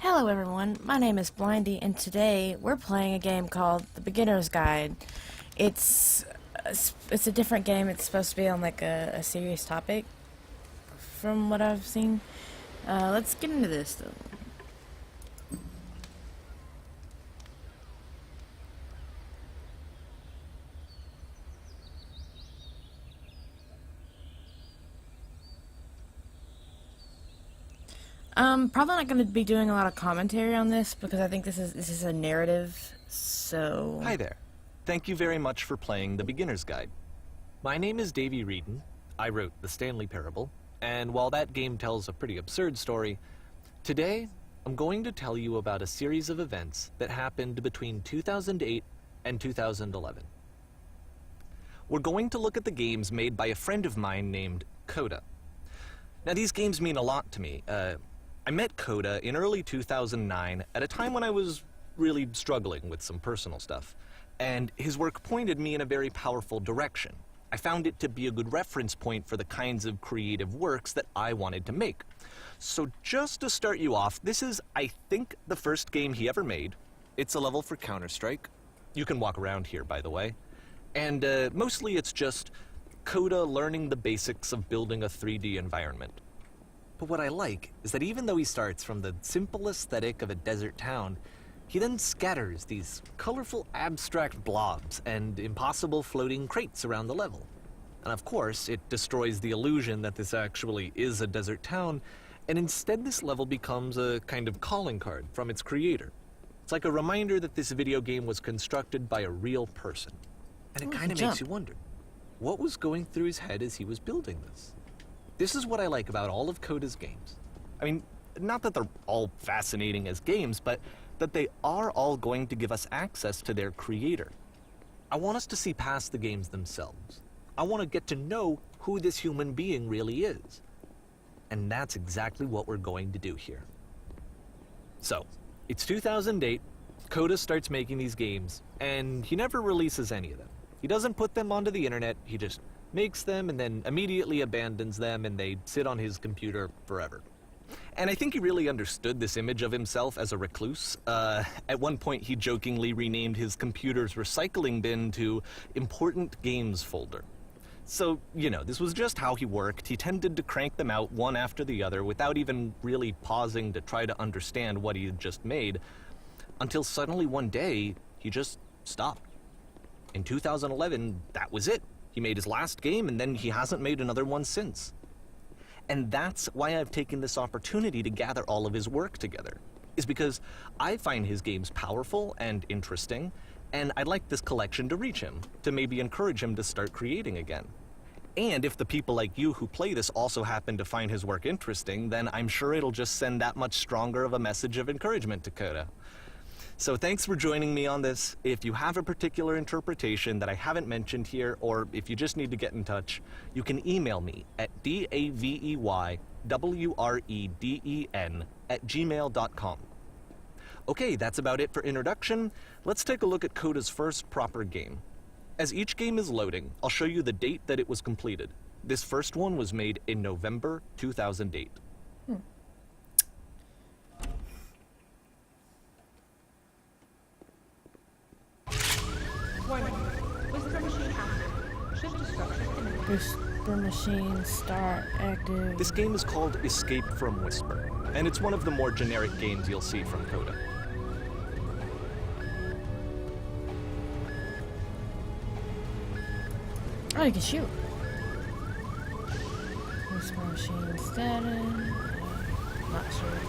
Hello everyone, my name is Blindie, and today we're playing a game called The Beginner's Guide. It's a different game. It's supposed to be on like a serious topic, from what I've seen. Let's get into this though. Probably not going to be doing a lot of commentary on this because I think this is a narrative, so... Hi there. Thank you very much for playing The Beginner's Guide. My name is Davey Reedon. I wrote The Stanley Parable, and while that game tells a pretty absurd story, today I'm going to tell you about a series of events that happened between 2008 and 2011. We're going to look at the games made by a friend of mine named Coda. Now, these games mean a lot to me. I met Coda in early 2009 at a time when I was really struggling with some personal stuff, and his work pointed me in a very powerful direction. I found it to be a good reference point for the kinds of creative works that I wanted to make. So just to start you off, this is, I think, the first game he ever made. It's a level for Counter-Strike. You can walk around here, by the way. And mostly it's just Coda learning the basics of building a 3D environment. But what I like is that even though he starts from the simple aesthetic of a desert town, he then scatters these colorful abstract blobs and impossible floating crates around the level. And of course, it destroys the illusion that this actually is a desert town, and instead this level becomes a kind of calling card from its creator. It's like a reminder that this video game was constructed by a real person. And it kind of makes you wonder, what was going through his head as he was building this? This is what I like about all of Coda's games. I mean, not that they're all fascinating as games, but that they are all going to give us access to their creator. I want us to see past the games themselves. I want to get to know who this human being really is. And that's exactly what we're going to do here. So, it's 2008, Coda starts making these games, and he never releases any of them. He doesn't put them onto the internet, he just makes them and then immediately abandons them, and they sit on his computer forever. And I think he really understood this image of himself as a recluse. At one point he jokingly renamed his computer's recycling bin to Important Games Folder. So, you know, this was just how he worked. He tended to crank them out one after the other without even really pausing to try to understand what he had just made, until suddenly one day he just stopped. In 2011, that was it. He made his last game, and then he hasn't made another one since. And that's why I've taken this opportunity to gather all of his work together, is because I find his games powerful and interesting, and I'd like this collection to reach him, to maybe encourage him to start creating again. And if the people like you who play this also happen to find his work interesting, then I'm sure it'll just send that much stronger of a message of encouragement to Coda. So thanks for joining me on this. If you have a particular interpretation that I haven't mentioned here, or if you just need to get in touch, you can email me at daveywreden@gmail.com. Okay, that's about it for introduction. Let's take a look at Coda's first proper game. As each game is loading, I'll show you the date that it was completed. This first one was made in November 2008. Warning. Whisper machine active. Shift to structure imminent. Whisper machine start active. This game is called Escape from Whisper, and it's one of the more generic games you'll see from Coda. Oh, you can shoot. Whisper machine status. Not sure.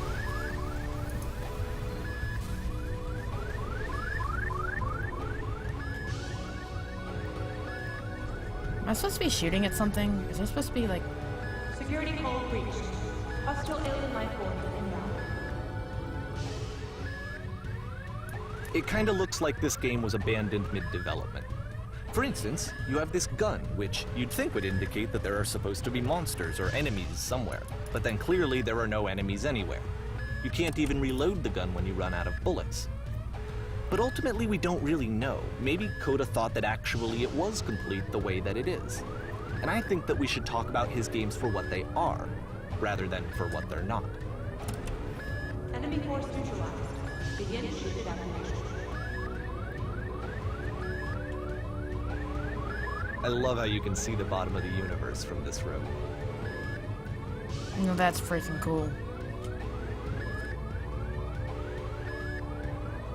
Am I supposed to be shooting at something? Is there supposed to be like... Security code breached. Hostile alien life form inbound. It kinda looks like this game was abandoned mid-development. For instance, you have this gun, which you'd think would indicate that there are supposed to be monsters or enemies somewhere, but then clearly there are no enemies anywhere. You can't even reload the gun when you run out of bullets. But ultimately we don't really know. Maybe Coda thought that actually it was complete the way that it is. And I think that we should talk about his games for what they are, rather than for what they're not. Enemy Enemy force neutralized. Begin ship evacuation. I love how you can see the bottom of the universe from this room. No, that's freaking cool.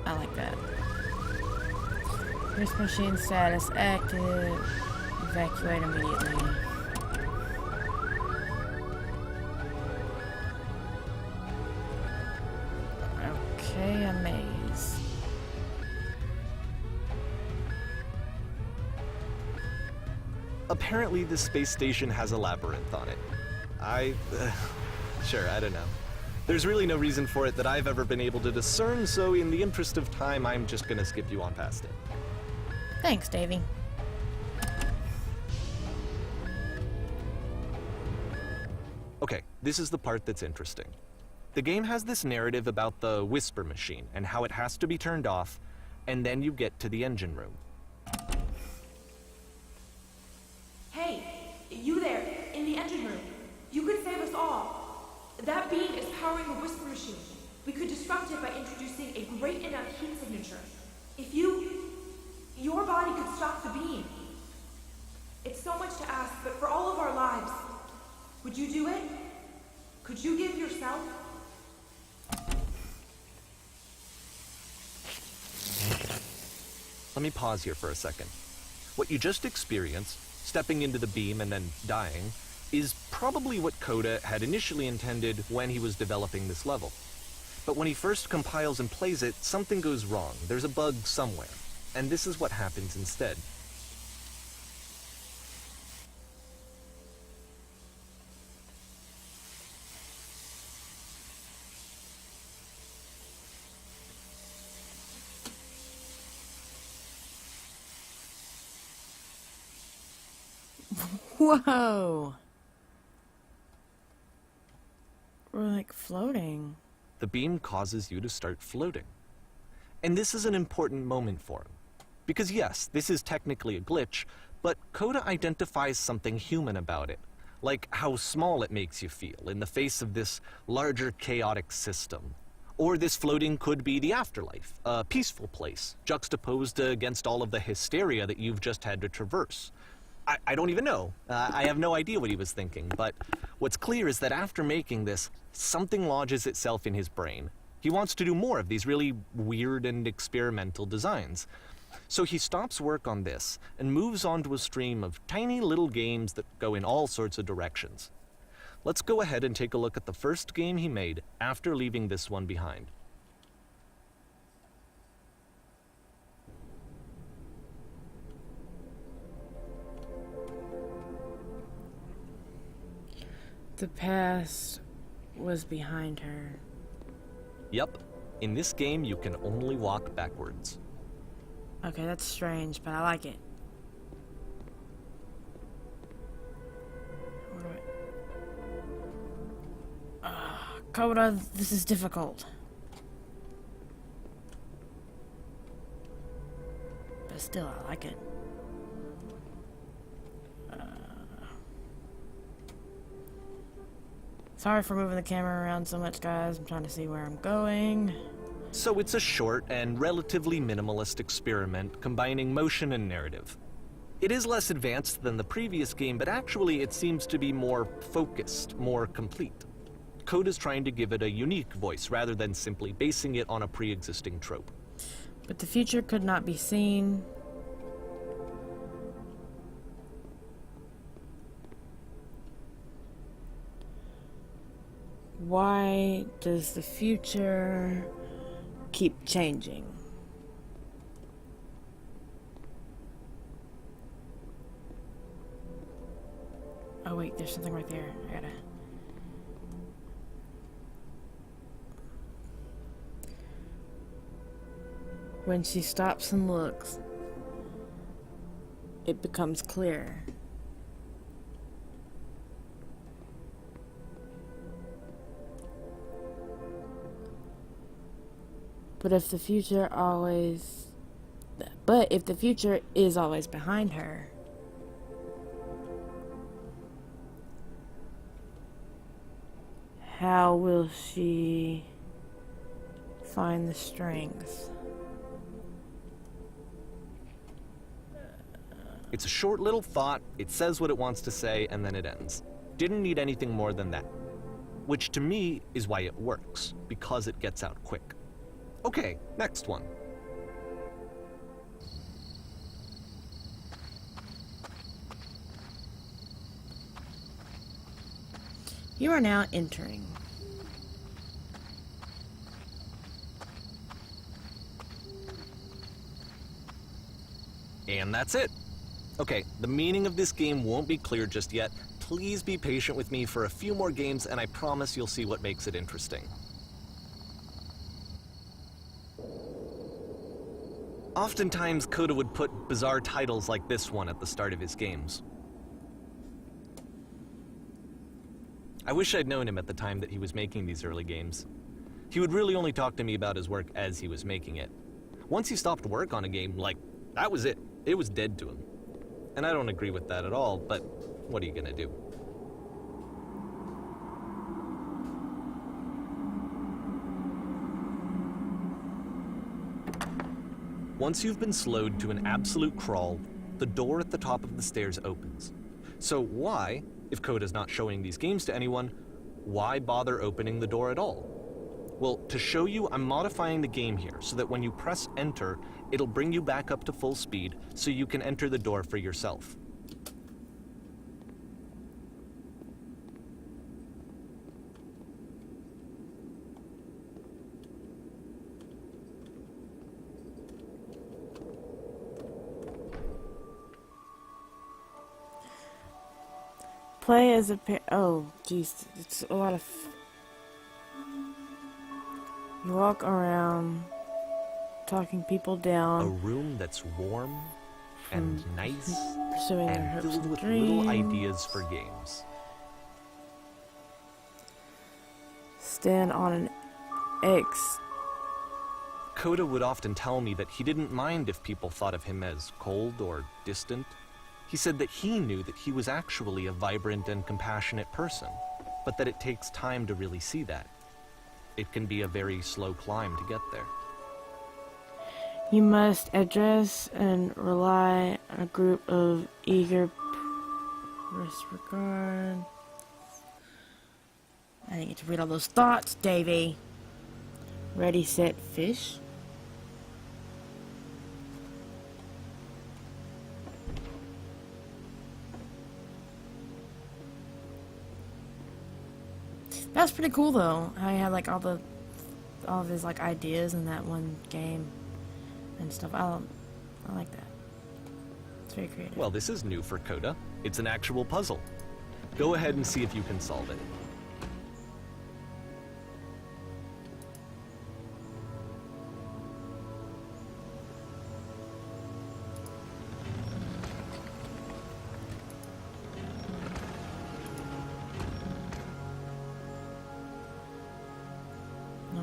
I like that. Risk machine status active. Evacuate immediately. Okay, a maze. Apparently, this space station has a labyrinth on it. Sure, I don't know. There's really no reason for it that I've ever been able to discern, so in the interest of time, I'm just gonna skip you on past it. Thanks, Davey. Okay, this is the part that's interesting. The game has this narrative about the whisper machine and how it has to be turned off, and then you get to the engine room. Hey, you there, in the engine room. You could save us all. That beam is powering the whisper machine. We could disrupt it by introducing a great enough heat signature. If your body could stop the beam. It's so much to ask, but for all of our lives, would you do it? Could you give yourself? Let me pause here for a second. What you just experienced, stepping into the beam and then dying, is probably what Coda had initially intended when he was developing this level. But when he first compiles and plays it, something goes wrong. There's a bug somewhere. And this is what happens instead. Whoa! We're like floating. The beam causes you to start floating. And this is an important moment for him. Because yes, this is technically a glitch, but Coda identifies something human about it. Like how small it makes you feel in the face of this larger chaotic system. Or this floating could be the afterlife, a peaceful place, juxtaposed against all of the hysteria that you've just had to traverse. I don't even know. I have no idea what he was thinking, but what's clear is that after making this, something lodges itself in his brain. He wants to do more of these really weird and experimental designs. So he stops work on this and moves on to a stream of tiny little games that go in all sorts of directions. Let's go ahead and take a look at the first game he made after leaving this one behind. The past was behind her. Yep, in this game you can only walk backwards. Okay, that's strange, but I like it. Where do Coda, this is difficult. But still, I like it. Sorry for moving the camera around so much, guys. I'm trying to see where I'm going. So it's a short and relatively minimalist experiment combining motion and narrative. It is less advanced than the previous game, but actually it seems to be more focused, more complete. Coda's trying to give it a unique voice rather than simply basing it on a pre-existing trope. But the future could not be seen. Why does the future keep changing? Oh wait, there's something right there. I gotta... When she stops and looks, it becomes clear. But if the future is always behind her, how will she Find the strings. It's a short little thought, it says what it wants to say, and then it ends. Didn't need anything more than that. Which to me is why it works, because it gets out quick. Okay, next one. You are now entering. And that's it. Okay, the meaning of this game won't be clear just yet. Please be patient with me for a few more games, and I promise you'll see what makes it interesting. Oftentimes, Coda would put bizarre titles like this one at the start of his games. I wish I'd known him at the time that he was making these early games. He would really only talk to me about his work as he was making it. Once he stopped work on a game, like, that was it. It was dead to him. And I don't agree with that at all, but what are you gonna do? Once you've been slowed to an absolute crawl, the door at the top of the stairs opens. So why, if Coda's not showing these games to anyone, why bother opening the door at all? Well, to show you, I'm modifying the game here so that when you press enter, it'll bring you back up to full speed so you can enter the door for yourself. Play as a oh, jeez, it's a lot of. You walk around, talking people A down, room that's warm and nice pursuing their and hopes filled and with dreams. little ideas for games. Stand on an X. Coda would often tell me that he didn't mind if people thought of him as cold or distant. He said that he knew that he was actually a vibrant and compassionate person, but that it takes time to really see that. It can be a very slow climb to get there. You must address and rely on a group of eager disregard. I didn't get to read all those thoughts, Davey. Ready, set, fish. That's pretty cool though. How he had like all of his like ideas in that one game and stuff. I like that. It's very creative. Well, this is new for Coda. It's an actual puzzle. Go ahead and see if you can solve it. No?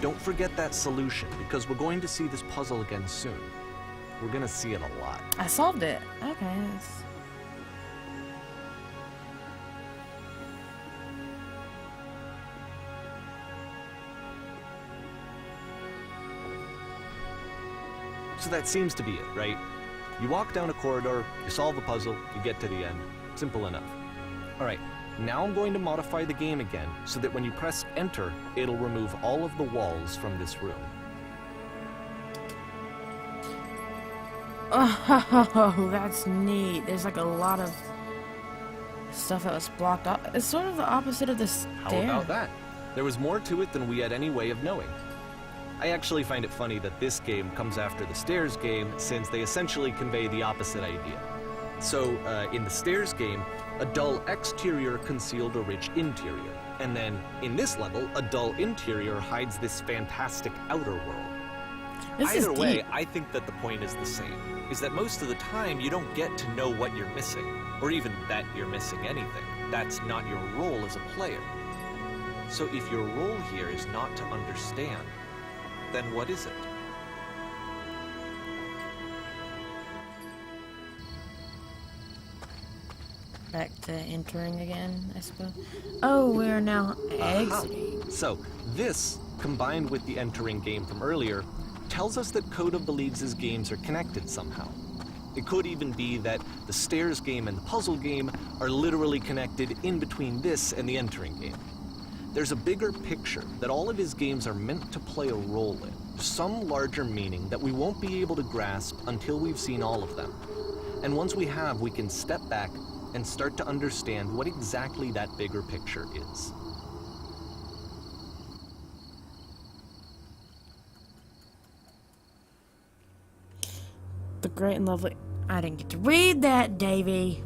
Don't forget that solution, because we're going to see this puzzle again soon. We're gonna see it a lot. I solved it. Okay. That's... So that seems to be it, right? You walk down a corridor, you solve a puzzle, you get to the end. Simple enough. Alright, now I'm going to modify the game again, so that when you press enter, it'll remove all of the walls from this room. Oh, that's neat. There's like a lot of stuff that was blocked off. It's sort of the opposite of the stair. How about that? There was more to it than we had any way of knowing. I actually find it funny that this game comes after the Stairs game, since they essentially convey the opposite idea. So, in the Stairs game, a dull exterior concealed a rich interior. And then, in this level, a dull interior hides this fantastic outer world. Either way, I think that the point is the same, is that most of the time you don't get to know what you're missing, or even that you're missing anything. That's not your role as a player. So if your role here is not to understand, then what is it? Back to entering again, I suppose. Oh, we are now exiting. So this, combined with the entering game from earlier, tells us that Coda believes his games are connected somehow. It could even be that the stairs game and the puzzle game are literally connected in between this and the entering game. There's a bigger picture that all of his games are meant to play a role in, some larger meaning that we won't be able to grasp until we've seen all of them. And once we have, we can step back and start to understand what exactly that bigger picture is. The great and lovely... I didn't get to read that, Davy.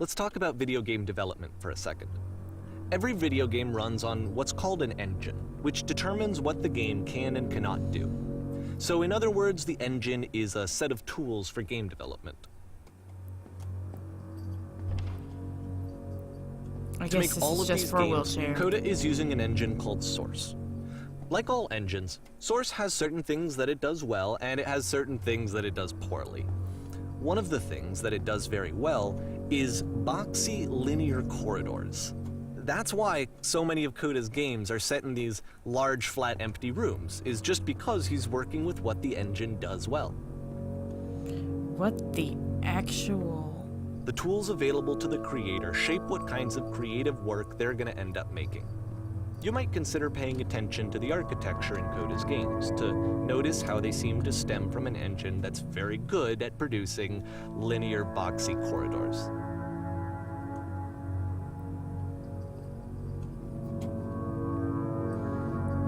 Let's talk about video game development for a second. Every video game runs on what's called an engine, which determines what the game can and cannot do. So in other words, the engine is a set of tools for game development. I To guess make all this is of just these for a games, wheelchair. Coda is using an engine called Source. Like all engines, Source has certain things that it does well, and it has certain things that it does poorly. One of the things that it does very well is boxy linear corridors. That's why so many of Coda's games are set in these large, flat, empty rooms, is just because he's working with what the engine does well. What the actual... The tools available to the creator shape what kinds of creative work they're going to end up making. You might consider paying attention to the architecture in Coda's games to notice how they seem to stem from an engine that's very good at producing linear, boxy corridors.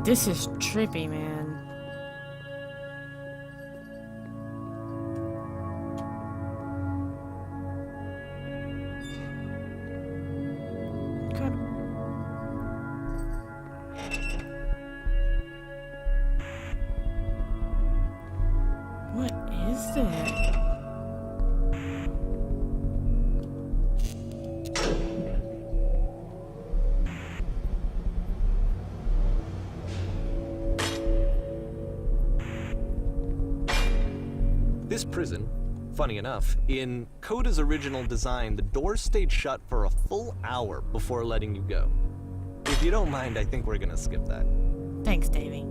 This is trippy, man. God. What is that? This prison, funny enough, in Coda's original design, the doors stayed shut for a full hour before letting you go. If you don't mind, I think we're gonna skip that. Thanks, Davey.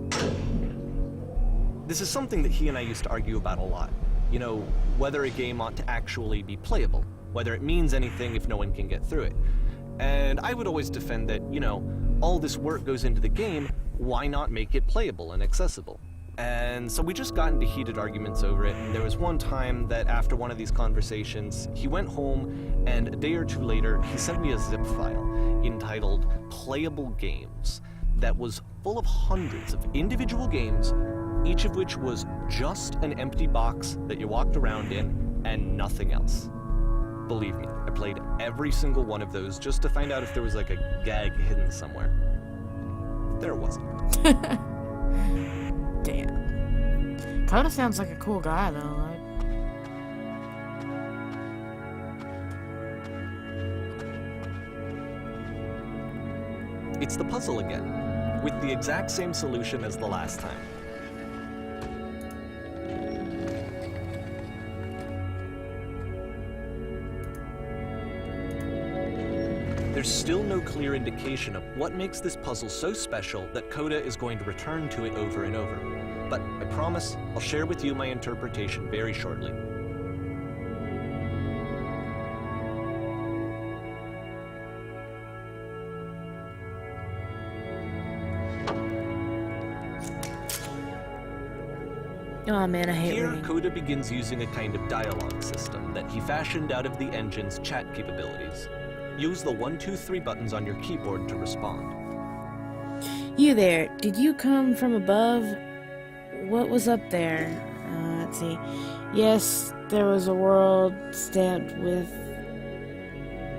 This is something that he and I used to argue about a lot. You know, whether a game ought to actually be playable, whether it means anything if no one can get through it. And I would always defend that, you know, all this work goes into the game, why not make it playable and accessible? And so we just got into heated arguments over it, and there was one time that after one of these conversations, he went home, and a day or two later, he sent me a zip file entitled Playable Games that was full of hundreds of individual games, each of which was just an empty box that you walked around in and nothing else. Believe me, I played every single one of those just to find out if there was like a gag hidden somewhere. There wasn't. Damn. Coda sounds like a cool guy, though. It's the puzzle again, with the exact same solution as the last time. There's still no clear indication of what makes this puzzle so special that Coda is going to return to it over and over. But I promise I'll share with you my interpretation very shortly. Oh man, I hate Here, reading. Coda begins using a kind of dialogue system that he fashioned out of the engine's chat capabilities. Use the 1, 2, 3 buttons on your keyboard to respond. You there, did you come from above? What was up there? Let's see. Yes, there was a world stamped with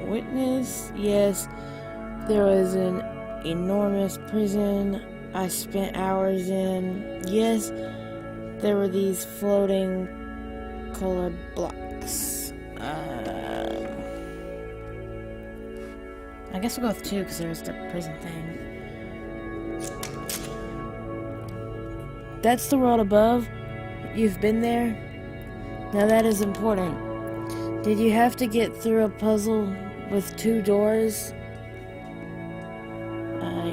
witness. Yes, there was an enormous prison I spent hours in. Yes, there were these floating colored blocks. I guess we'll go with 2 because there's the prison thing. That's the world above. You've been there? Now that is important. Did you have to get through a puzzle with 2 doors?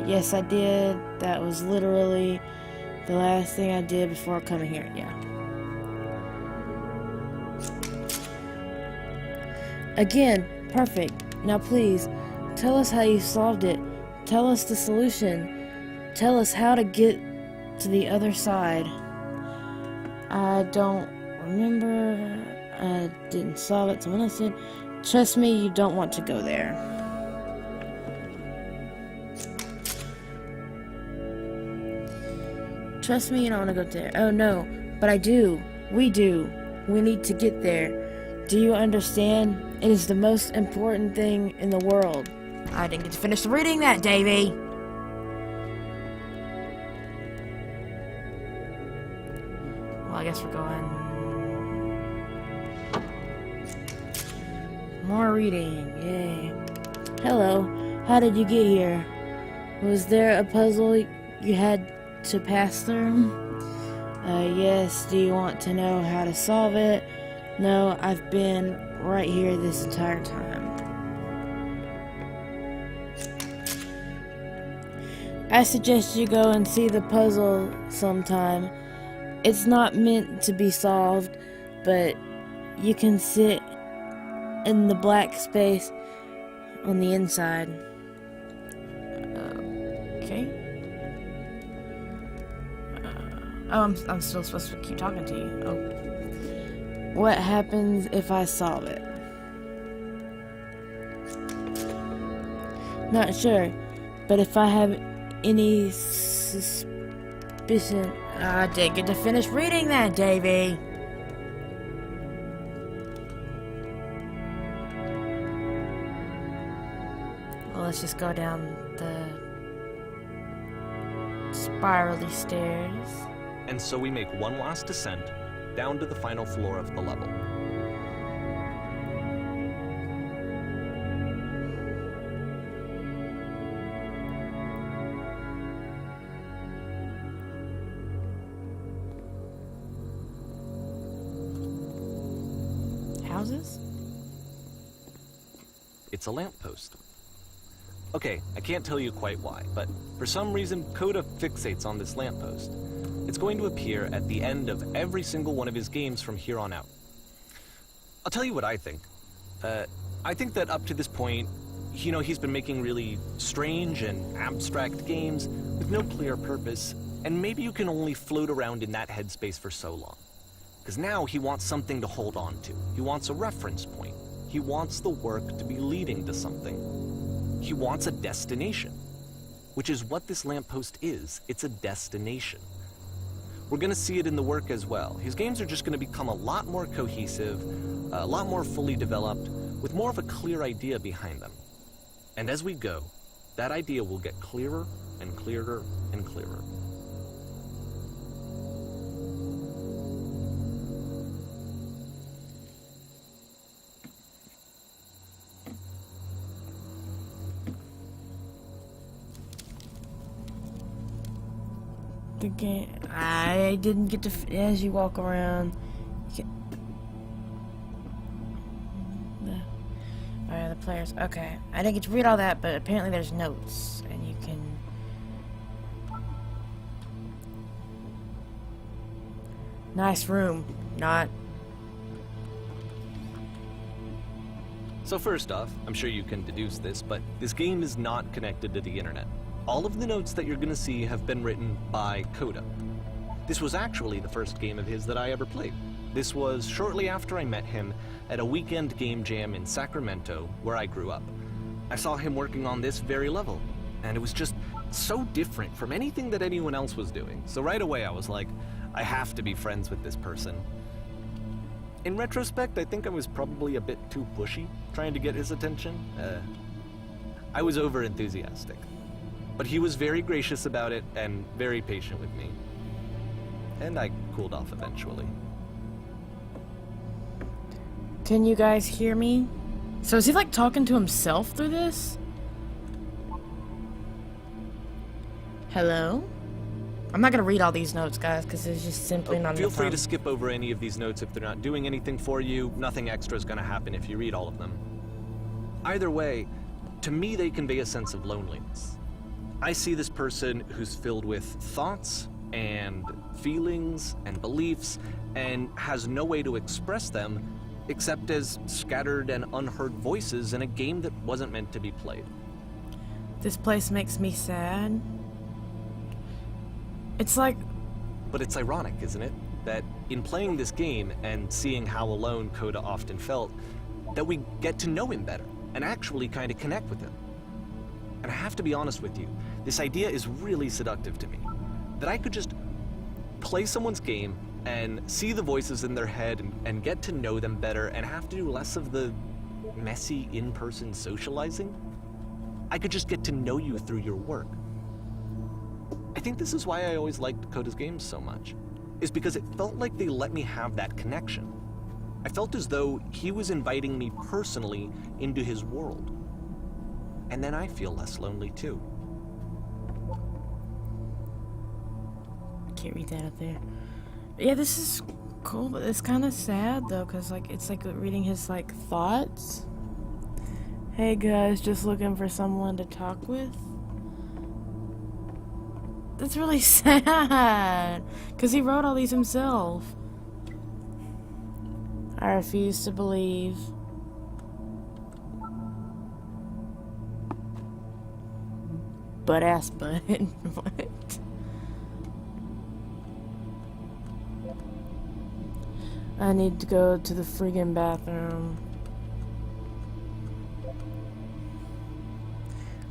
Yes, I did. That was literally the last thing I did before coming here. Yeah. Again, perfect. Now please, tell us how you solved it. Tell us the solution. Tell us how to get to the other side. I don't remember. I didn't solve it. Someone else did. Trust me, you don't want to go there. Trust me, you don't want to go there. Oh no, but I do. We do. We need to get there. Do you understand? It is the most important thing in the world. I didn't get to finish reading that, Davy. Well, I guess we're going... More reading, yay. Hello, how did you get here? Was there a puzzle you had to pass through? Yes, do you want to know how to solve it? No, I've been right here this entire time. I suggest you go and see the puzzle sometime. It's not meant to be solved, but you can sit in the black space on the inside. Okay. I'm still supposed to keep talking to you. Oh. What happens if I solve it? Not sure, but if I have any suspicion... I didn't get to finish reading that, Davy. Well, let's just go down the spirally stairs. And so we make one last descent down to the final floor of the level. Houses? It's a lamppost. Okay, I can't tell you quite why, but for some reason, Coda fixates on this lamppost. It's going to appear at the end of every single one of his games from here on out. I'll tell you what I think. I think that up to this point, you know, he's been making really strange and abstract games with no clear purpose, and maybe you can only float around in that headspace for so long. Because now he wants something to hold on to. He wants a reference point. He wants the work to be leading to something. He wants a destination, which is what this lamppost is. It's a destination. We're going to see it in the work as well. His games are just going to become a lot more cohesive, a lot more fully developed, with more of a clear idea behind them. And as we go, that idea will get clearer and clearer and clearer. The game. I didn't get to. As you walk around. The players. Okay. I didn't get to read all that, but apparently there's notes. And you can. Nice room. Not. So first off, I'm sure you can deduce this, but this game is not connected to the internet. All of the notes that you're going to see have been written by Coda. This was actually the first game of his that I ever played. This was shortly after I met him at a weekend game jam in Sacramento, where I grew up. I saw him working on this very level, and it was just so different from anything that anyone else was doing. So right away I was like, I have to be friends with this person. In retrospect, I think I was probably a bit too pushy, trying to get his attention. I was over-enthusiastic. But he was very gracious about it and very patient with me. And I cooled off eventually. Can you guys hear me? So is he like talking to himself through this? Hello? I'm not gonna read all these notes, guys, because it's just simply not Feel enough free time. to skip over any of these notes if they're not doing anything for you. Nothing extra is going to happen if you read all of them. Either way, to me they convey a sense of loneliness. I see this person who's filled with thoughts and feelings and beliefs and has no way to express them except as scattered and unheard voices in a game that wasn't meant to be played. This place makes me sad. It's like... But it's ironic, isn't it? That in playing this game and seeing how alone Coda often felt, that we get to know him better and actually kind of connect with him. And I have to be honest with you, this idea is really seductive to me. That I could just play someone's game and see the voices in their head and get to know them better and have to do less of the messy in-person socializing. I could just get to know you through your work. I think this is why I always liked Coda's games so much, is because it felt like they let me have that connection. I felt as though he was inviting me personally into his world. And then I feel less lonely too. Can't read that up there. But yeah, this is cool, but it's kind of sad though, because like it's like reading his like thoughts. Hey guys, just looking for someone to talk with. That's really sad, because he wrote all these himself. I refuse to believe. Butt ass butt. What? I need to go to the friggin' bathroom.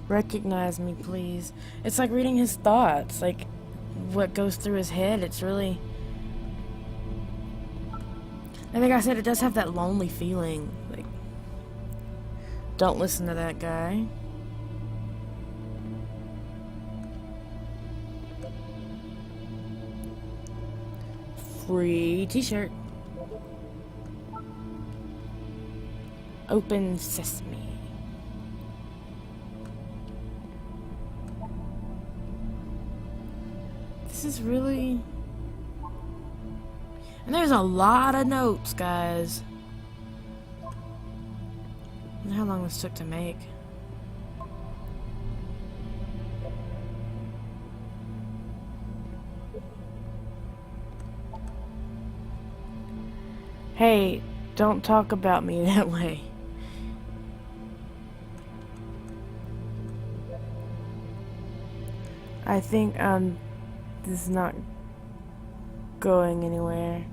Recognize me, please. It's like reading his thoughts, like what goes through his head. It's really... I think I said it does have that lonely feeling. Like, don't listen to that guy. Free t-shirt. Open sesame. This is really... And there's a lot of notes, guys. I wonder how long this took to make. Hey, don't talk about me that way. I think this is not going anywhere.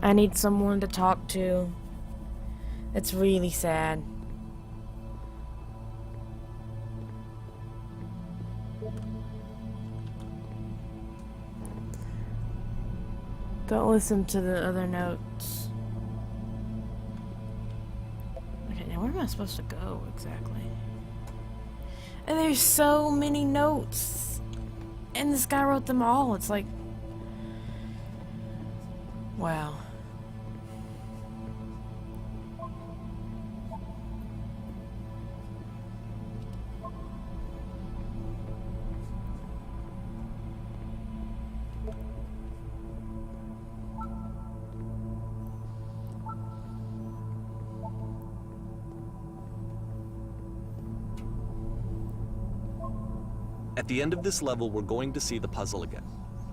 I need someone to talk to. It's really sad. Don't listen to the other notes. Okay, now where am I supposed to go exactly? And there's so many notes. And this guy wrote them all. It's like... Wow. At the end of this level, we're going to see the puzzle again.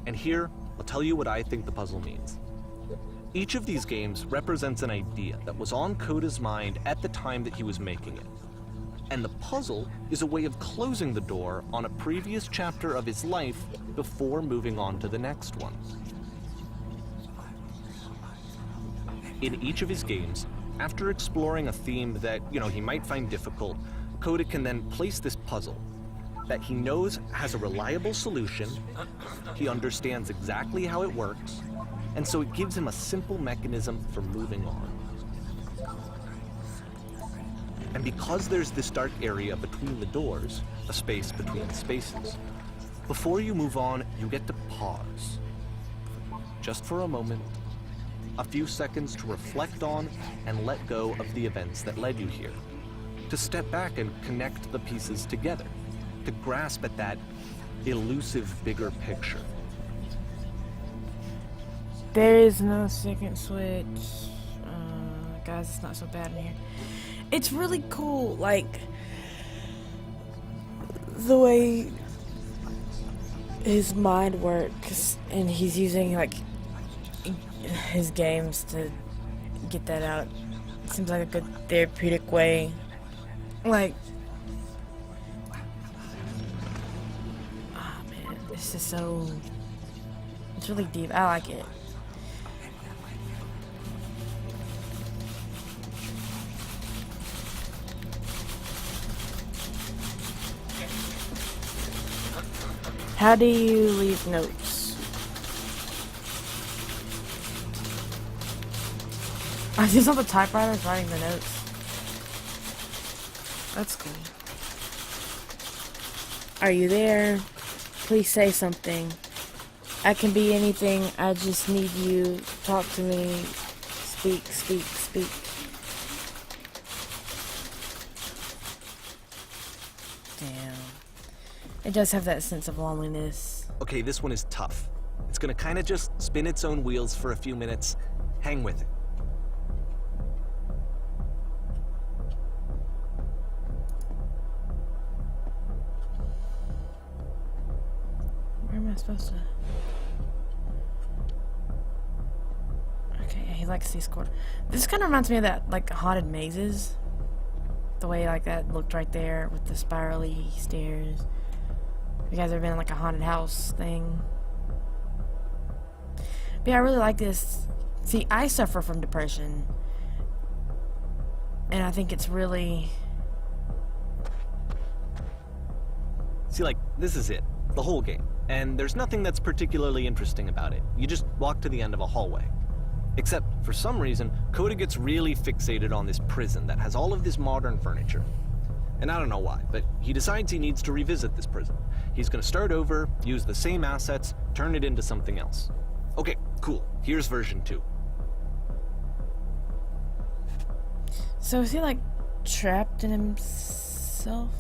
And here, I'll tell you what I think the puzzle means. Each of these games represents an idea that was on Coda's mind at the time that he was making it. And the puzzle is a way of closing the door on a previous chapter of his life before moving on to the next one. In each of his games, after exploring a theme that, he might find difficult, Coda can then place this puzzle that he knows has a reliable solution, he understands exactly how it works, and so it gives him a simple mechanism for moving on. And because there's this dark area between the doors, a space between spaces, before you move on, you get to pause. Just for a moment, a few seconds to reflect on and let go of the events that led you here. to step back and connect the pieces together, to grasp at that elusive bigger picture. There is no second switch. Guys, it's not so bad in here. It's really cool, like, the way his mind works, and he's using, like, his games to get that out. It seems like a good therapeutic way. Like, oh man, this is so, it's really deep. I like it. How do you leave notes? I see some of the typewriters writing the notes. That's cool. Are you there? Please say something. I can be anything. I just need you. Talk to me. Speak, speak, speak. Damn. It does have that sense of loneliness. Okay, this one is tough. It's gonna kinda just spin its own wheels for a few minutes. Hang with it. Where am I supposed to? Okay, he likes these corners. This kind of reminds me of that, like, haunted mazes. The way, like, that looked right there with the spirally stairs. You guys ever been in, like, a haunted house thing? But yeah, I really like this. See, I suffer from depression. And I think it's really... See, like, this is it. The whole game. And there's nothing that's particularly interesting about it. You just walk to the end of a hallway. Except, for some reason, Coda gets really fixated on this prison that has all of this modern furniture. And I don't know why, but he decides he needs to revisit this prison. He's gonna start over, use the same assets, turn it into something else. Okay, cool. Here's version 2. So is he, like, trapped in himself?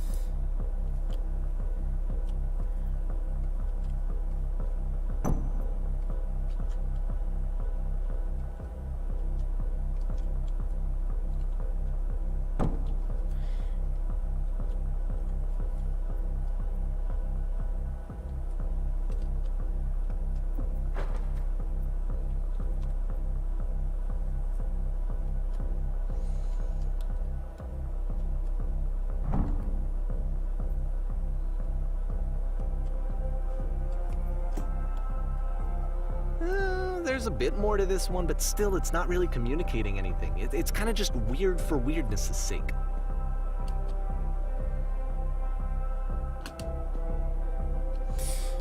There's a bit more to this one, but still, it's not really communicating anything. It's kind of just weird for weirdness' sake.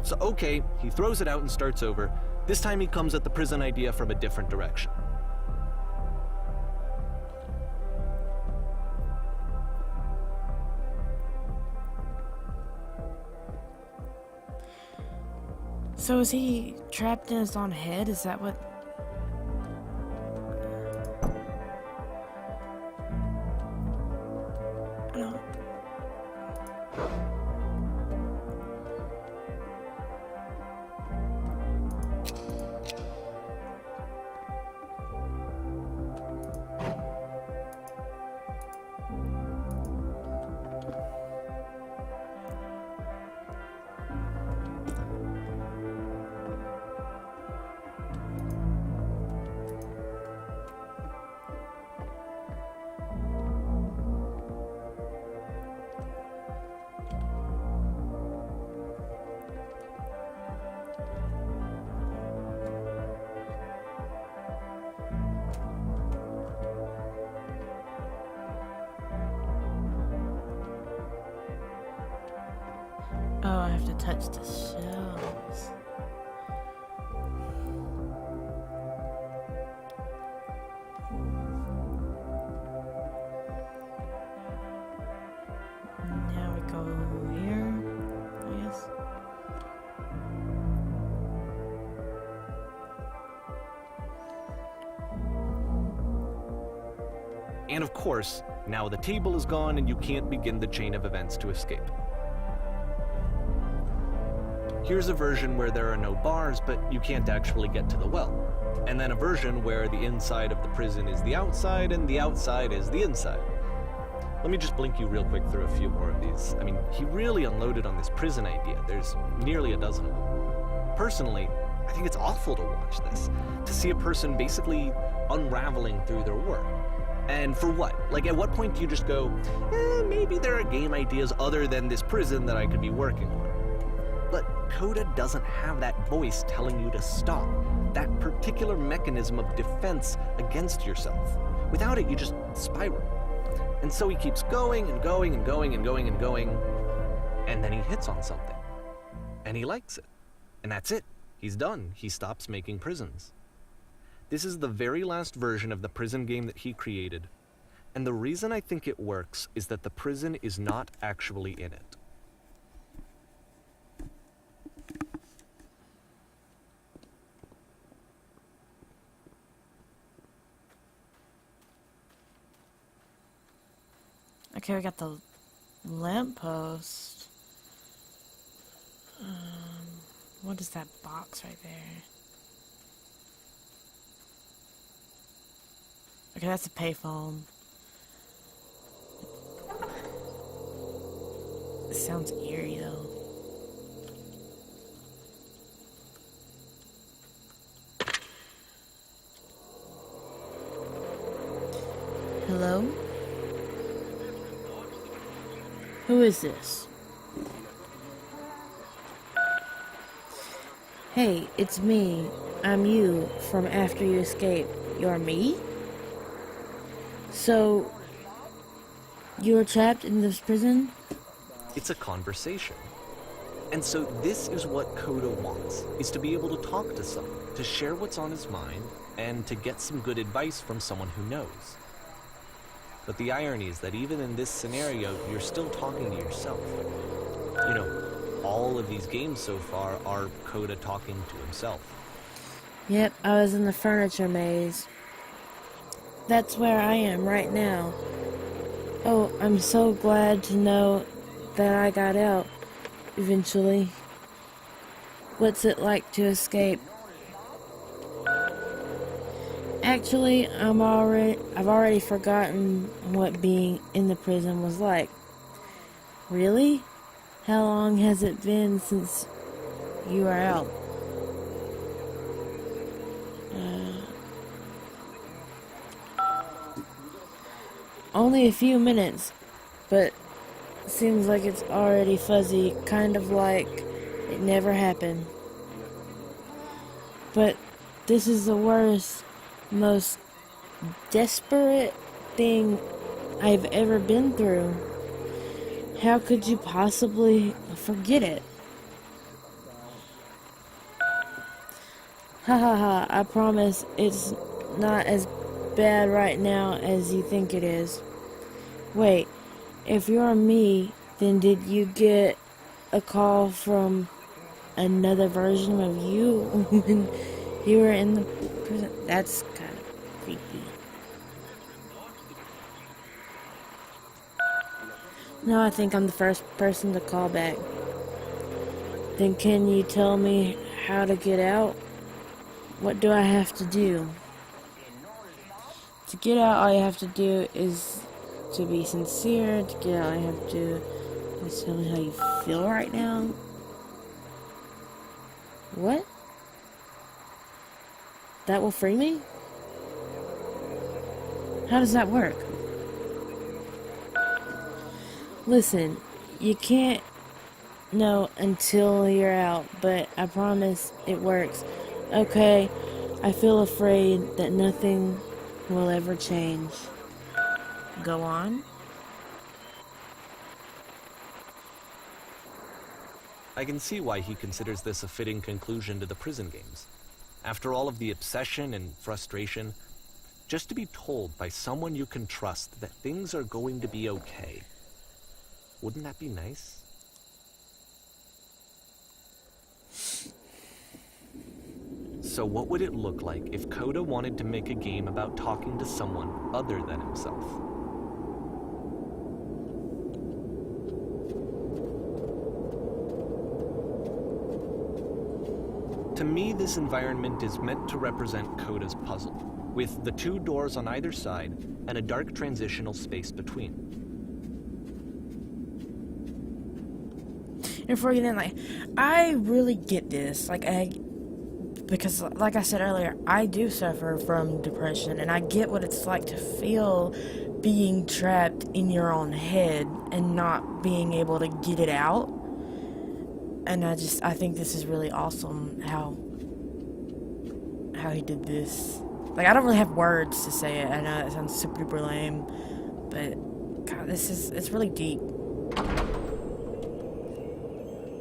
So, okay, he throws it out and starts over. This time he comes at the prison idea from a different direction. So is he trapped in his own head? Is that what... No. Oh, I have to touch the shells. Now we go here, I guess. And of course, now the table is gone and you can't begin the chain of events to escape. Here's a version where there are no bars, but you can't actually get to the well. And then a version where the inside of the prison is the outside and the outside is the inside. Let me just blink you real quick through a few more of these. I mean, he really unloaded on this prison idea. There's nearly a dozen of them. Personally, I think it's awful to watch this, to see a person basically unraveling through their work. And for what? Like, at what point do you just go, maybe there are game ideas other than this prison that I could be working on? But Coda doesn't have that voice telling you to stop, that particular mechanism of defense against yourself. Without it, you just spiral. And so he keeps going and going and going and going and going, and then he hits on something. And he likes it. And that's it. He's done. He stops making prisons. This is the very last version of the prison game that he created. And the reason I think it works is that the prison is not actually in it. Okay, we got the lamppost. What is that box right there? Okay, that's a payphone. It sounds eerie though. Hello? Who is this? Hey, it's me. I'm you from After You Escape. You're me? So, you were trapped in this prison? It's a conversation. And so this is what Coda wants, is to be able to talk to someone, to share what's on his mind, and to get some good advice from someone who knows. But the irony is that even in this scenario, you're still talking to yourself. You know, all of these games so far are Coda talking to himself. Yep, I was in the furniture maze. That's where I am right now. Oh, I'm so glad to know that I got out eventually. What's it like to escape? Actually, I've already forgotten what being in the prison was like. Really? How long has it been since you are out? Only a few minutes, but seems like it's already fuzzy, kind of like it never happened. But this is the worst, most desperate thing I've ever been through. How could you possibly forget it? Ha ha ha, I promise it's not as bad right now as you think it is. Wait, if you're me, then did you get a call from another version of you when you were in the prison? That's kind of creepy. No, I think I'm the first person to call back. Then can you tell me how to get out? What do I have to do? To get out, all you have to do is to be sincere. To get out, all you have to do is tell me how you feel right now. What? That will free me? How does that work? Listen, you can't know until you're out, but I promise it works. Okay, I feel afraid that nothing will ever change. Go on. I can see why he considers this a fitting conclusion to the prison games. After all of the obsession and frustration, just to be told by someone you can trust that things are going to be okay. Wouldn't that be nice? So what would it look like if Coda wanted to make a game about talking to someone other than himself? To me, this environment is meant to represent Coda's puzzle, with the 2 doors on either side and a dark transitional space between. And before you then, like, I really get this. Because, like I said earlier, I do suffer from depression, and I get what it's like to feel being trapped in your own head and not being able to get it out. And I think this is really awesome how he did this. Like, I don't really have words to say it. I know it sounds super duper lame, but God, it's really deep.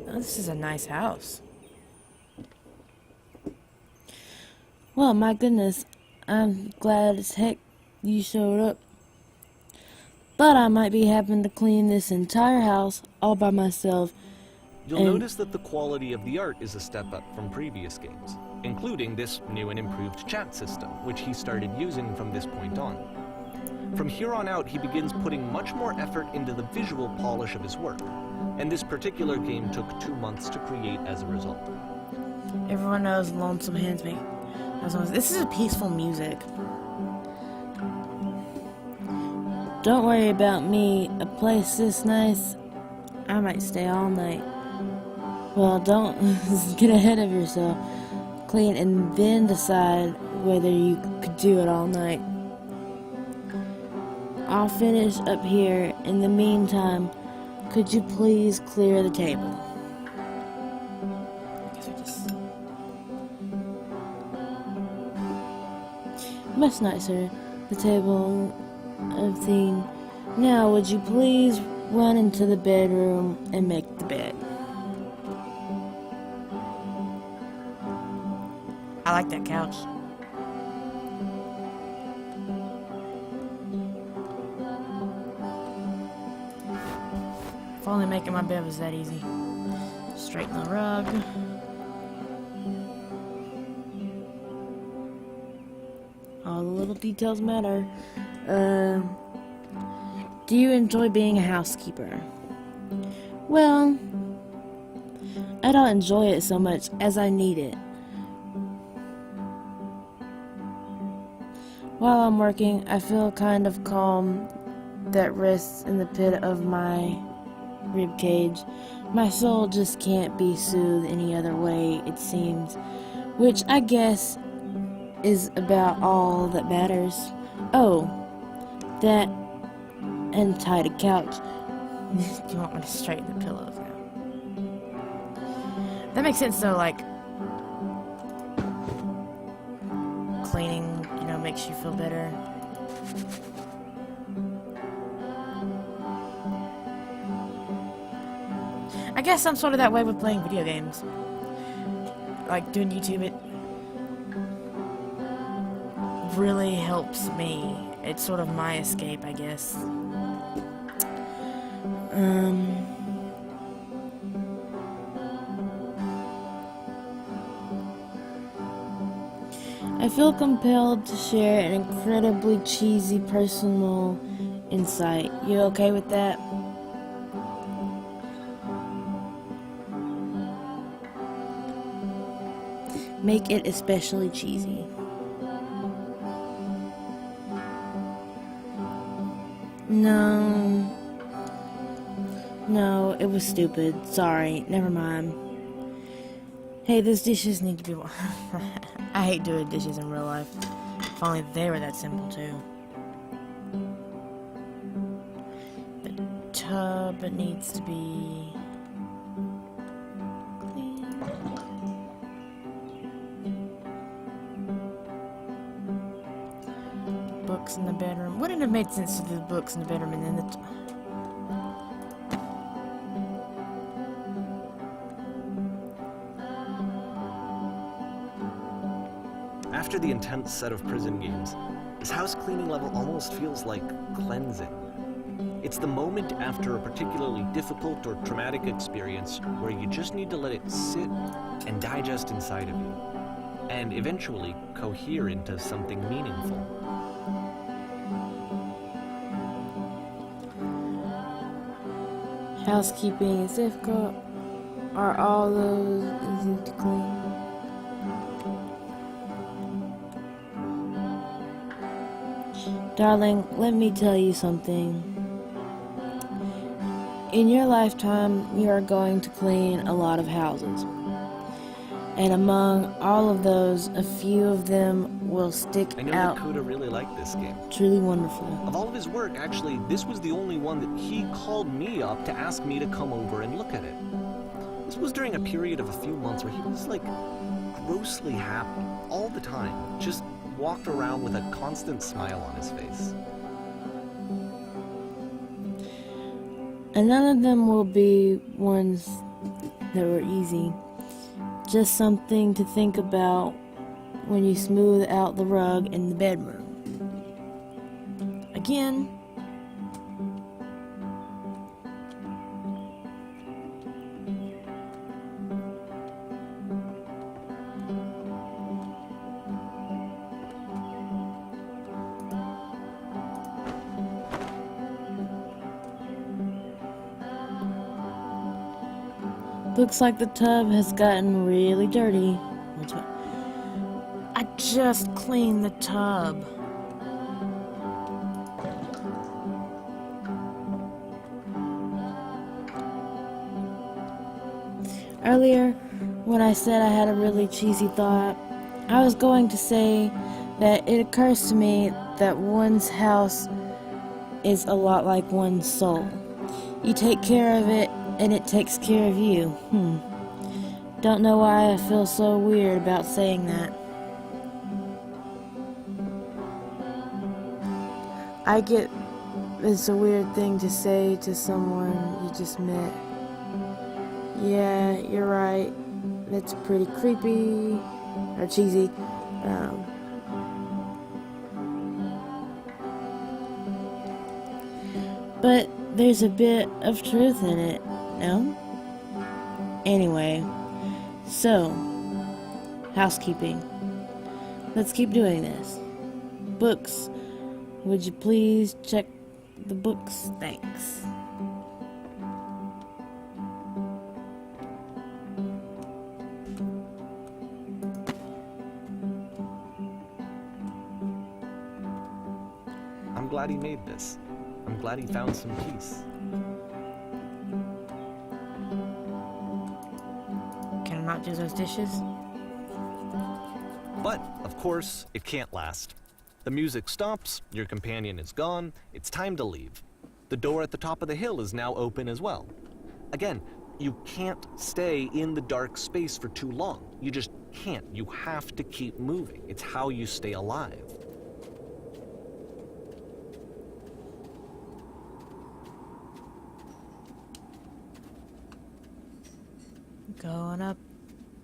Oh, this is a nice house. Well, my goodness, I'm glad as heck you showed up. But I might be having to clean this entire house all by myself. You'll notice that the quality of the art is a step up from previous games, including this new and improved chat system, which he started using from this point on. From here on out, he begins putting much more effort into the visual polish of his work, and this particular game took 2 months to create as a result. Everyone knows Lonesome Hands Me. This is a peaceful music. Don't worry about me. A place this nice, I might stay all night. Well, don't get ahead of yourself. Clean and then decide whether you could do it all night. I'll finish up here. In the meantime, could you please clear the table? Much nicer. The table of thing. Now, would you please run into the bedroom and make the bed? I like that couch. If only making my bed was that easy. Straighten the rug. All the little details matter. Do you enjoy being a housekeeper? Well, I don't enjoy it so much as I need it. While I'm working, I feel kind of calm that rests in the pit of my rib cage. My soul just can't be soothed any other way, it seems, which I guess is about all that matters. Oh, that and tied a couch. Do you want me to straighten the pillows now? That makes sense though, like cleaning, makes you feel better. I guess I'm sort of that way with playing video games. Like doing YouTube, it really helps me. It's sort of my escape, I guess. I feel compelled to share an incredibly cheesy personal insight. You okay with that? Make it especially cheesy. No, it was stupid. Sorry, never mind. Hey, those dishes need to be washed. I hate doing dishes in real life. If only they were that simple, too. The tub needs to be clean. Books in the bedroom. Wouldn't it have made sense to do the books in the bedroom and then the... After the intense set of prison games, this house cleaning level almost feels like cleansing. It's the moment after a particularly difficult or traumatic experience where you just need to let it sit and digest inside of you. and eventually cohere into something meaningful. Housekeeping is difficult. Are all those easy to clean? Darling, let me tell you something. In your lifetime, you are going to clean a lot of houses. And among all of those, a few of them will stick I know out. that Coda really liked this game. Truly wonderful. Of all of his work, actually, this was the only one that he called me up to ask me to come over and look at it. This was during a period of a few months where he was, like, grossly happy all the time. Just walked around with a constant smile on his face. And none of them will be ones that were easy. Just something to think about when you smooth out the rug in the bedroom. Again, looks like the tub has gotten really dirty. I just cleaned the tub. Earlier, when I said I had a really cheesy thought, I was going to say that it occurs to me that one's house is a lot like one's soul. You take care of it, and it takes care of you. Don't know why I feel so weird about saying that. I get it's a weird thing to say to someone you just met. Yeah, you're right. That's pretty creepy or cheesy. But there's a bit of truth in it, no? Anyway, so, housekeeping. Let's keep doing this. Books. Would you please check the books? Thanks. I'm glad he made this. I'm glad he found some peace. Can I not do those dishes? But, of course, it can't last. The music stops, your companion is gone, it's time to leave. The door at the top of the hill is now open as well. Again, you can't stay in the dark space for too long. You just can't. You have to keep moving. It's how you stay alive. Going up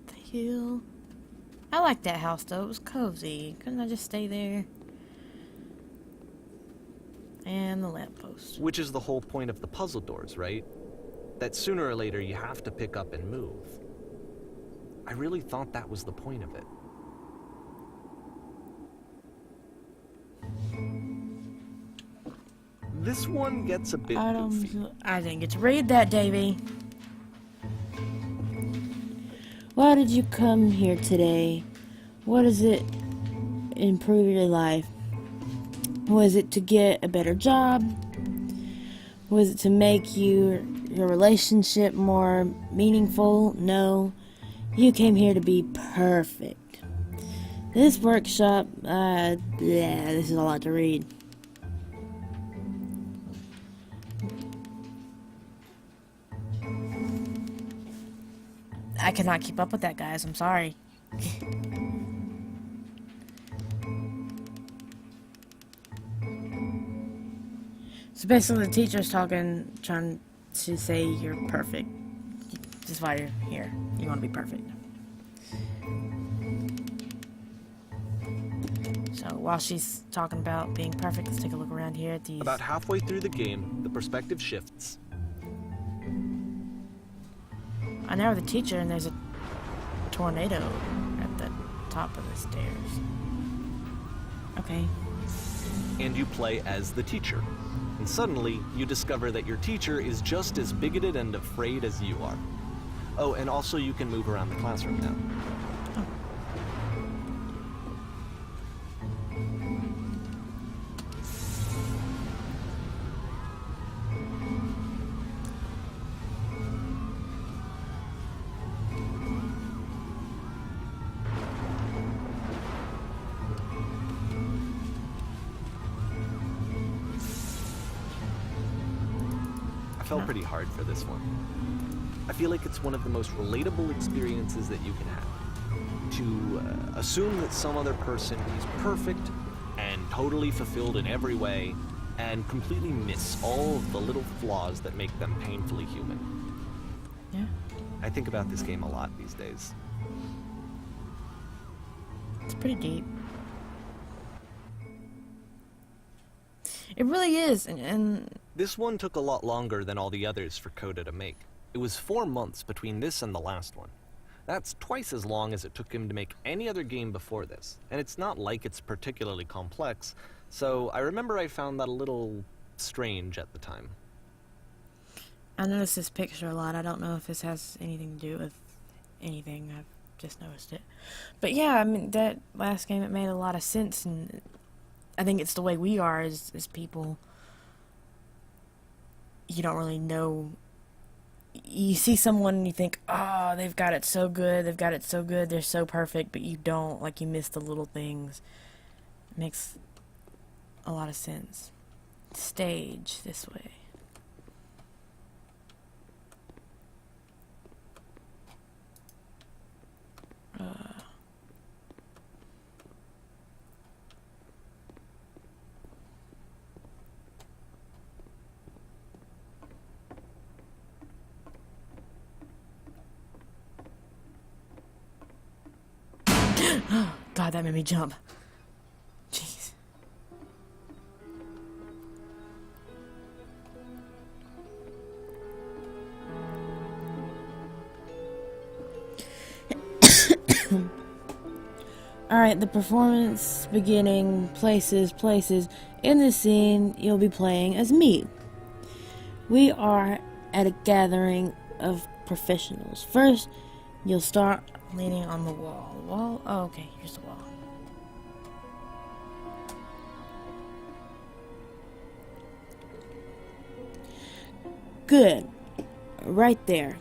the hill. I like that house though, it was cozy. Couldn't I just stay there? And the lamppost. Which is the whole point of the puzzle doors, right? That sooner or later you have to pick up and move. I really thought that was the point of it. This one gets a bit goofy. I didn't get to read that, Davy. Why did you come here today? What does it improve your life? Was it to get a better job? Was it to make your relationship more meaningful? No. You came here to be perfect. This workshop, this is a lot to read. I cannot keep up with that, guys. I'm sorry. So basically the teacher's trying to say you're perfect. Just why you're here. You want to be perfect. So while she's talking about being perfect, let's take a look around here at these. About halfway through the game, the perspective shifts. I know the teacher, and there's a tornado at the top of the stairs. Okay. And you play as the teacher. And suddenly, you discover that your teacher is just as bigoted and afraid as you are. Oh, and also you can move around the classroom now. I felt pretty hard for this one. I feel like it's one of the most relatable experiences that you can have. To assume that some other person is perfect and totally fulfilled in every way, and completely miss all of the little flaws that make them painfully human. Yeah. I think about this game a lot these days. It's pretty deep. It really is, and This one took a lot longer than all the others for Coda to make. It was 4 months between this and the last one. That's twice as long as it took him to make any other game before this, and it's not like it's particularly complex, so I remember I found that a little strange at the time. I noticed this picture a lot. I don't know if this has anything to do with anything. I've just noticed it. But yeah, I mean, that last game, it made a lot of sense, and I think it's the way we are as people. You don't really know. You see someone and you think, oh, they've got it so good, they're so perfect, but you don't, like, you miss the little things. It makes a lot of sense. Stage this way. God, that made me jump. Jeez. Alright, the performance beginning, places. In this scene, you'll be playing as me. We are at a gathering of professionals. First, you'll start leaning on the wall. Oh, okay, here's the wall. Good. Right there.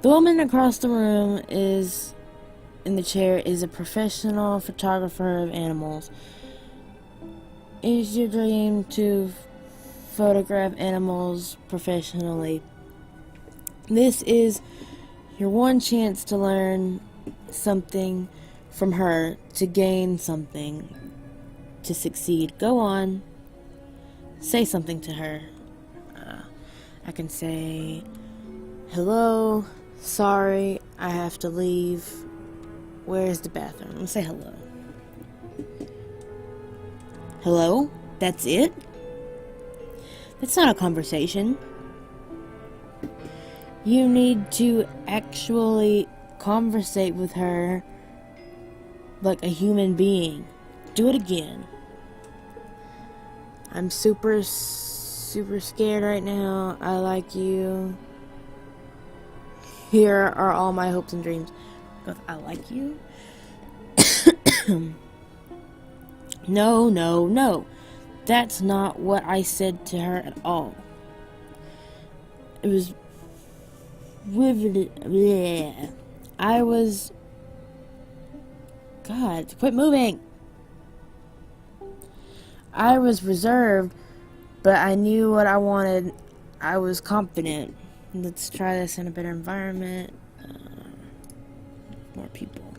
The woman across the room in the chair is a professional photographer of animals. It is your dream to photograph animals professionally. This is your one chance to learn something from her, to gain something, to succeed. Go on. Say something to her. I can say, hello, sorry, I have to leave. Where's the bathroom? I'm gonna say hello. Hello? That's it? That's not a conversation. You need to actually conversate with her like a human being. Do it again. I'm super scared right now. I like you. Here are all my hopes and dreams. I like you? No. That's not what I said to her at all. It was bleh. I was... God, quit moving! I was reserved, but I knew what I wanted. I was confident. Let's try this in a better environment. More people.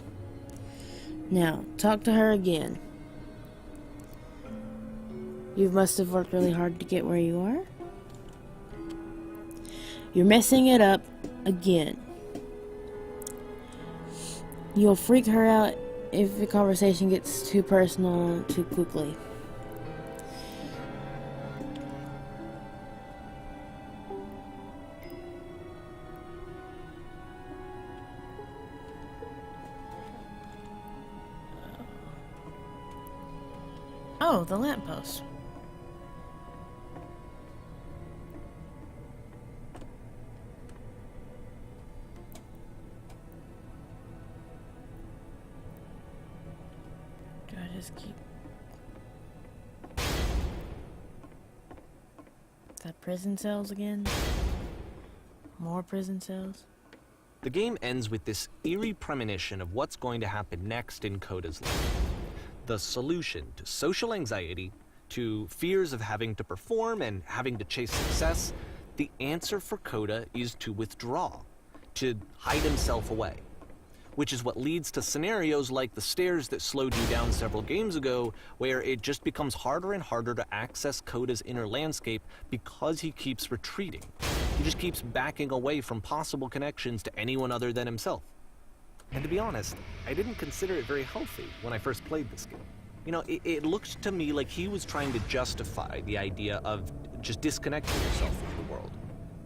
Now, talk to her again. You must have worked really hard to get where you are. You're messing it up again. You'll freak her out if the conversation gets too personal too quickly. Oh, the lamppost. Do I just keep... Is that prison cells again? More prison cells? The game ends with this eerie premonition of what's going to happen next in Coda's life. The solution to social anxiety, to fears of having to perform and having to chase success, the answer for Coda is to withdraw, to hide himself away. Which is what leads to scenarios like the stairs that slowed you down several games ago, where it just becomes harder and harder to access Coda's inner landscape because he keeps retreating. He just keeps backing away from possible connections to anyone other than himself. And to be honest, I didn't consider it very healthy when I first played this game. You know, it looked to me like he was trying to justify the idea of just disconnecting yourself from the world.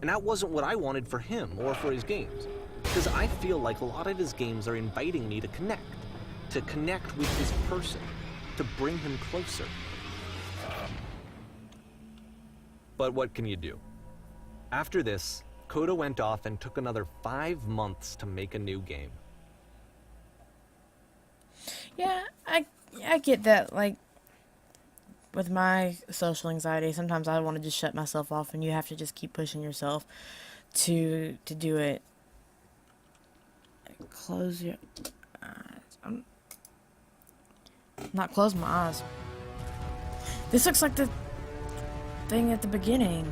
And that wasn't what I wanted for him or for his games. Because I feel like a lot of his games are inviting me to connect with this person, to bring him closer. But what can you do? After this, Coda went off and took another 5 months to make a new game. Yeah, I get that. Like, with my social anxiety, sometimes I want to just shut myself off, and you have to just keep pushing yourself to do it. Close your eyes. I'm not close my eyes. This looks like the thing at the beginning.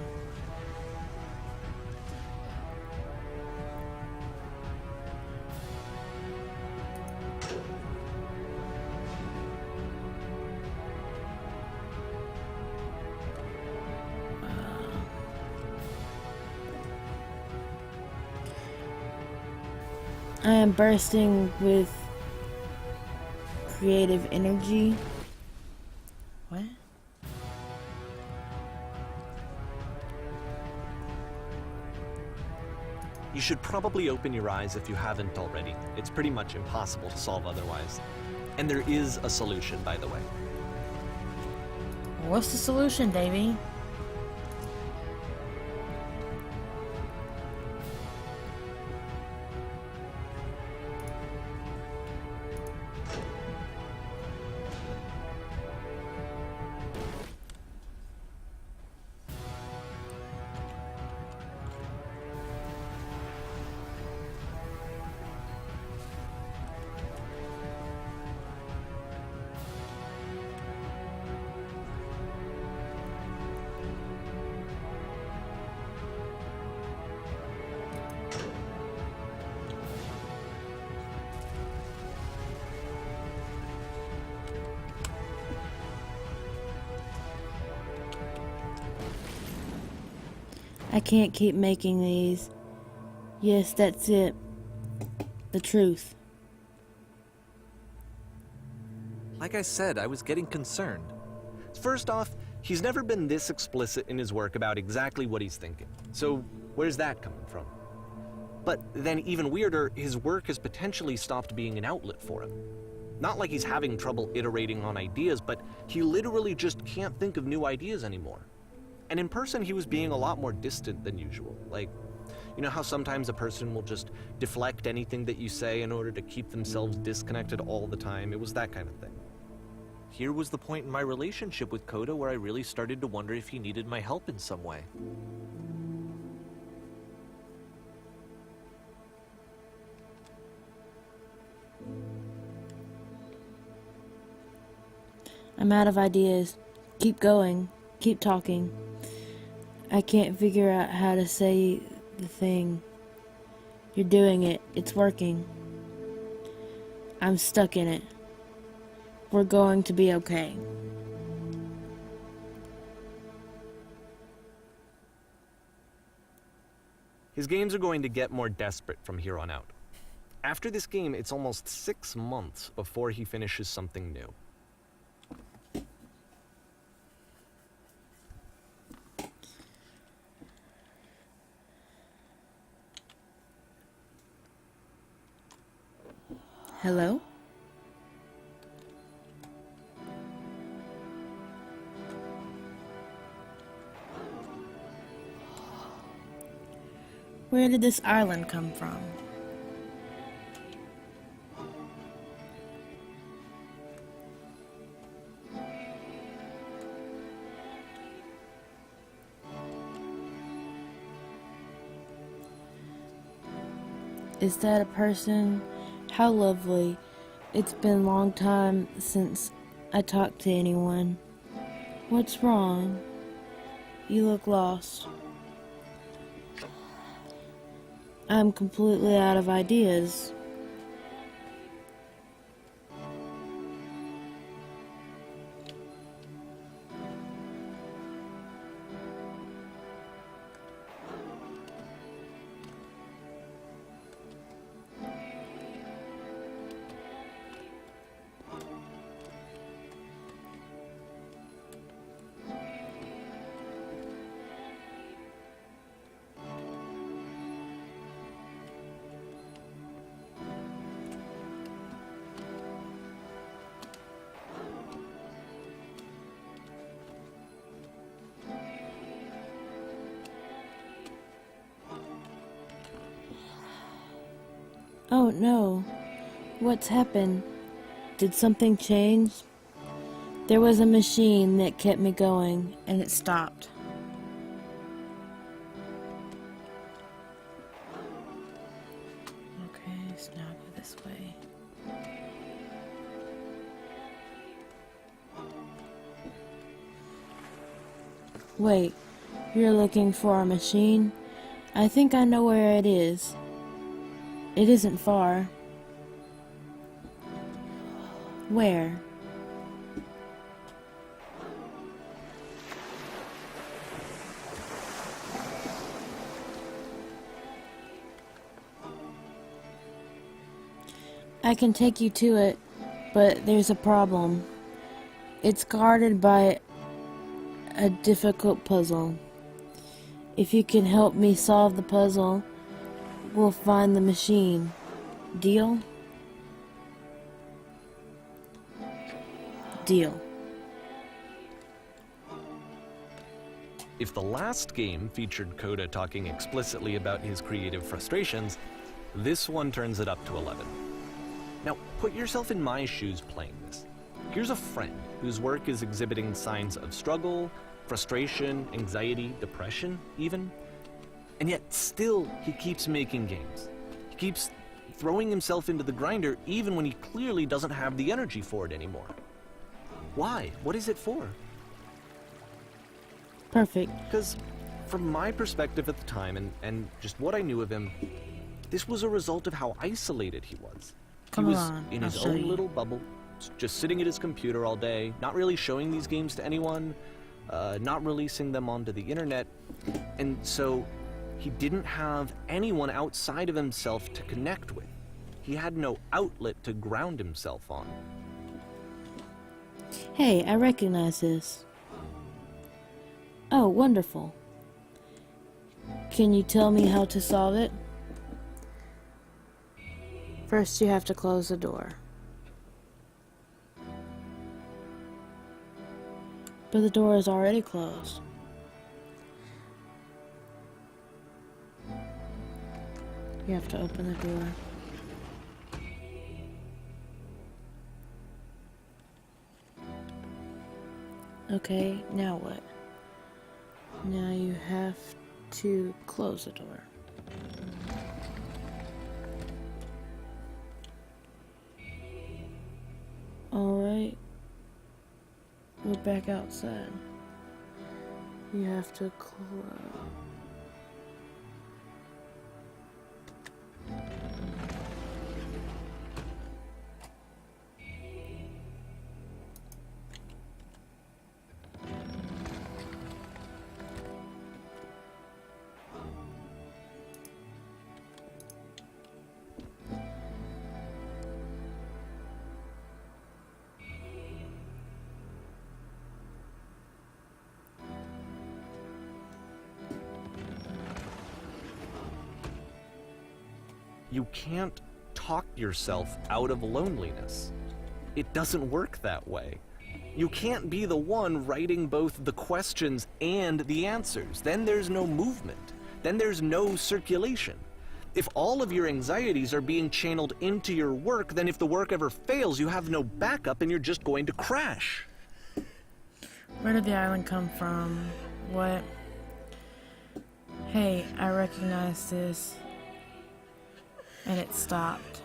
I am bursting with creative energy. What? You should probably open your eyes if you haven't already. It's pretty much impossible to solve otherwise. And there is a solution, by the way. What's the solution, Davey? I can't keep making these. Yes, that's it. The truth. Like I said, I was getting concerned. First off, he's never been this explicit in his work about exactly what he's thinking. So where's that coming from? But then even weirder, his work has potentially stopped being an outlet for him. Not like he's having trouble iterating on ideas, but he literally just can't think of new ideas anymore. And in person, he was being a lot more distant than usual. Like, you know how sometimes a person will just deflect anything that you say in order to keep themselves disconnected all the time? It was that kind of thing. Here was the point in my relationship with Coda where I really started to wonder if he needed my help in some way. I'm out of ideas. Keep going. Keep talking. I can't figure out how to say the thing. You're doing it. It's working. I'm stuck in it. We're going to be okay. His games are going to get more desperate from here on out. After this game, it's almost 6 months before he finishes something new. Hello? Where did this island come from? Is that a person? How lovely. It's been a long time since I talked to anyone. What's wrong? You look lost. I'm completely out of ideas. Oh no. What's happened? Did something change? There was a machine that kept me going, and it stopped. Okay, so now go this way. Wait, you're looking for a machine? I think I know where it is. It isn't far. Where? I can take you to it, but there's a problem. It's guarded by a difficult puzzle. If you can help me solve the puzzle, we'll find the machine. Deal? Deal. If the last game featured Coda talking explicitly about his creative frustrations, this one turns it up to 11. Now, put yourself in my shoes playing this. Here's a friend whose work is exhibiting signs of struggle, frustration, anxiety, depression, even. And yet, still, he keeps making games. He keeps throwing himself into the grinder even when he clearly doesn't have the energy for it anymore. Why? What is it for? Perfect. Because from my perspective at the time and just what I knew of him, this was a result of how isolated he was. Come he was on, in I'll his show own you. little bubble, just sitting at his computer all day, not really showing these games to anyone, not releasing them onto the internet, and so he didn't have anyone outside of himself to connect with. He had no outlet to ground himself on. Hey, I recognize this. Oh, wonderful. Can you tell me how to solve it? First, you have to close the door. But the door is already closed. You have to open the door. Okay, now what? Now you have to close the door. Alright. We're back outside. You have to close. You can't talk yourself out of loneliness. It doesn't work that way. You can't be the one writing both the questions and the answers. Then there's no movement. then there's no circulation. If all of your anxieties are being channeled into your work, then if the work ever fails, you have no backup and you're just going to crash. Where did the island come from? What? Hey, I recognize this. And it stopped.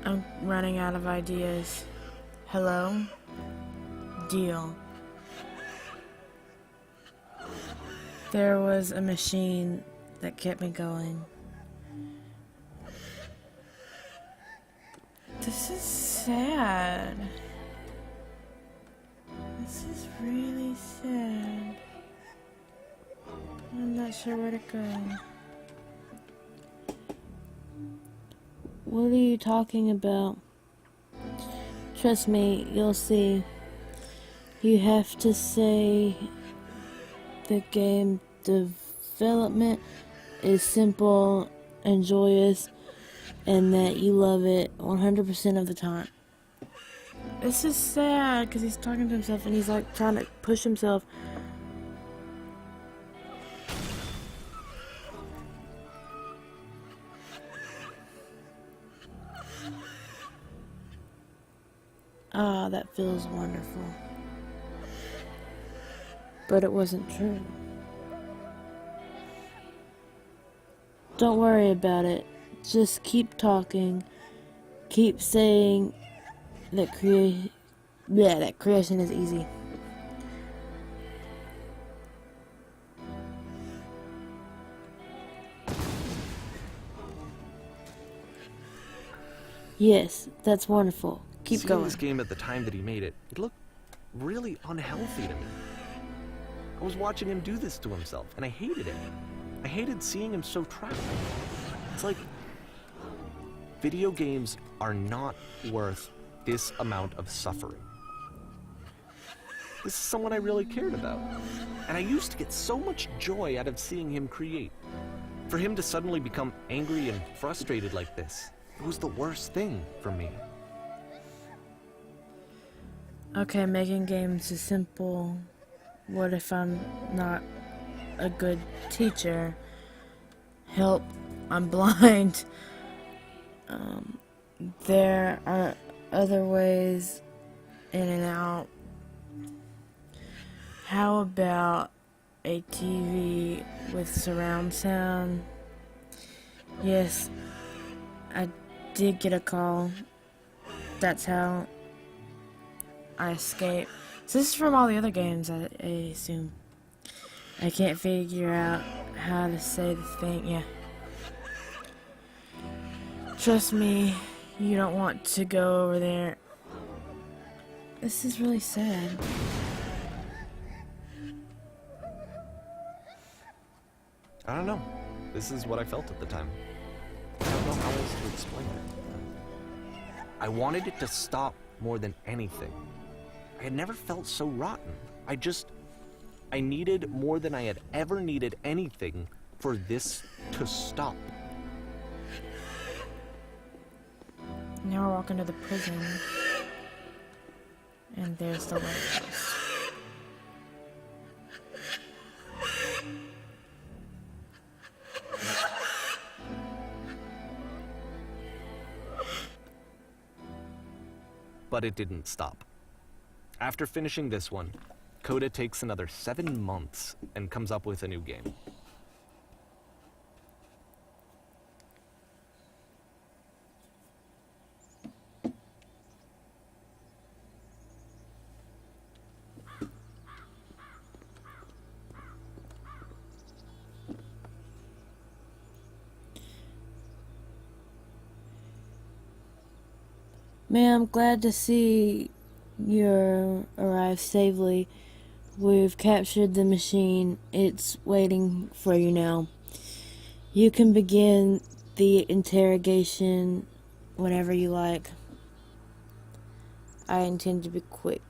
I'm running out of ideas. Hello? Deal. There was a machine that kept me going. This is sad. This is really sad. I'm not sure where to go. What are you talking about? Trust me, you'll see. You have to say the game development is simple and joyous and that you love it 100% of the time. This is sad because he's talking to himself and he's like trying to push himself. Ah, that feels wonderful. But it wasn't true. Don't worry about it. Just keep talking. Keep saying that creation is easy. Yes, that's wonderful. Keep Seeing going. this game at the time that he made it, it looked really unhealthy to me. I was watching him do this to himself, and I hated it. I hated seeing him so trapped. It's like, video games are not worth this amount of suffering. This is someone I really cared about. And I used to get so much joy out of seeing him create. For him to suddenly become angry and frustrated like this, it was the worst thing for me. Okay, making games is simple. What if I'm not a good teacher? Help, I'm blind. There are other ways in and out. How about a TV with surround sound? Yes, I did get a call. That's how I escaped. So this is from all the other games, I assume. I can't figure out how to say the thing. Yeah. Trust me, you don't want to go over there. This is really sad. I don't know. This is what I felt at the time. I don't know how else to explain it. I wanted it to stop more than anything. I had never felt so rotten. I needed more than I had ever needed anything for this to stop. Now we're walking to the prison. And there's the lighthouse. But it didn't stop. After finishing this one, Coda takes another 7 months and comes up with a new game. Ma'am, glad to see you arrived safely. We've captured the machine. It's waiting for you now. You can begin the interrogation whenever you like. I intend to be quick.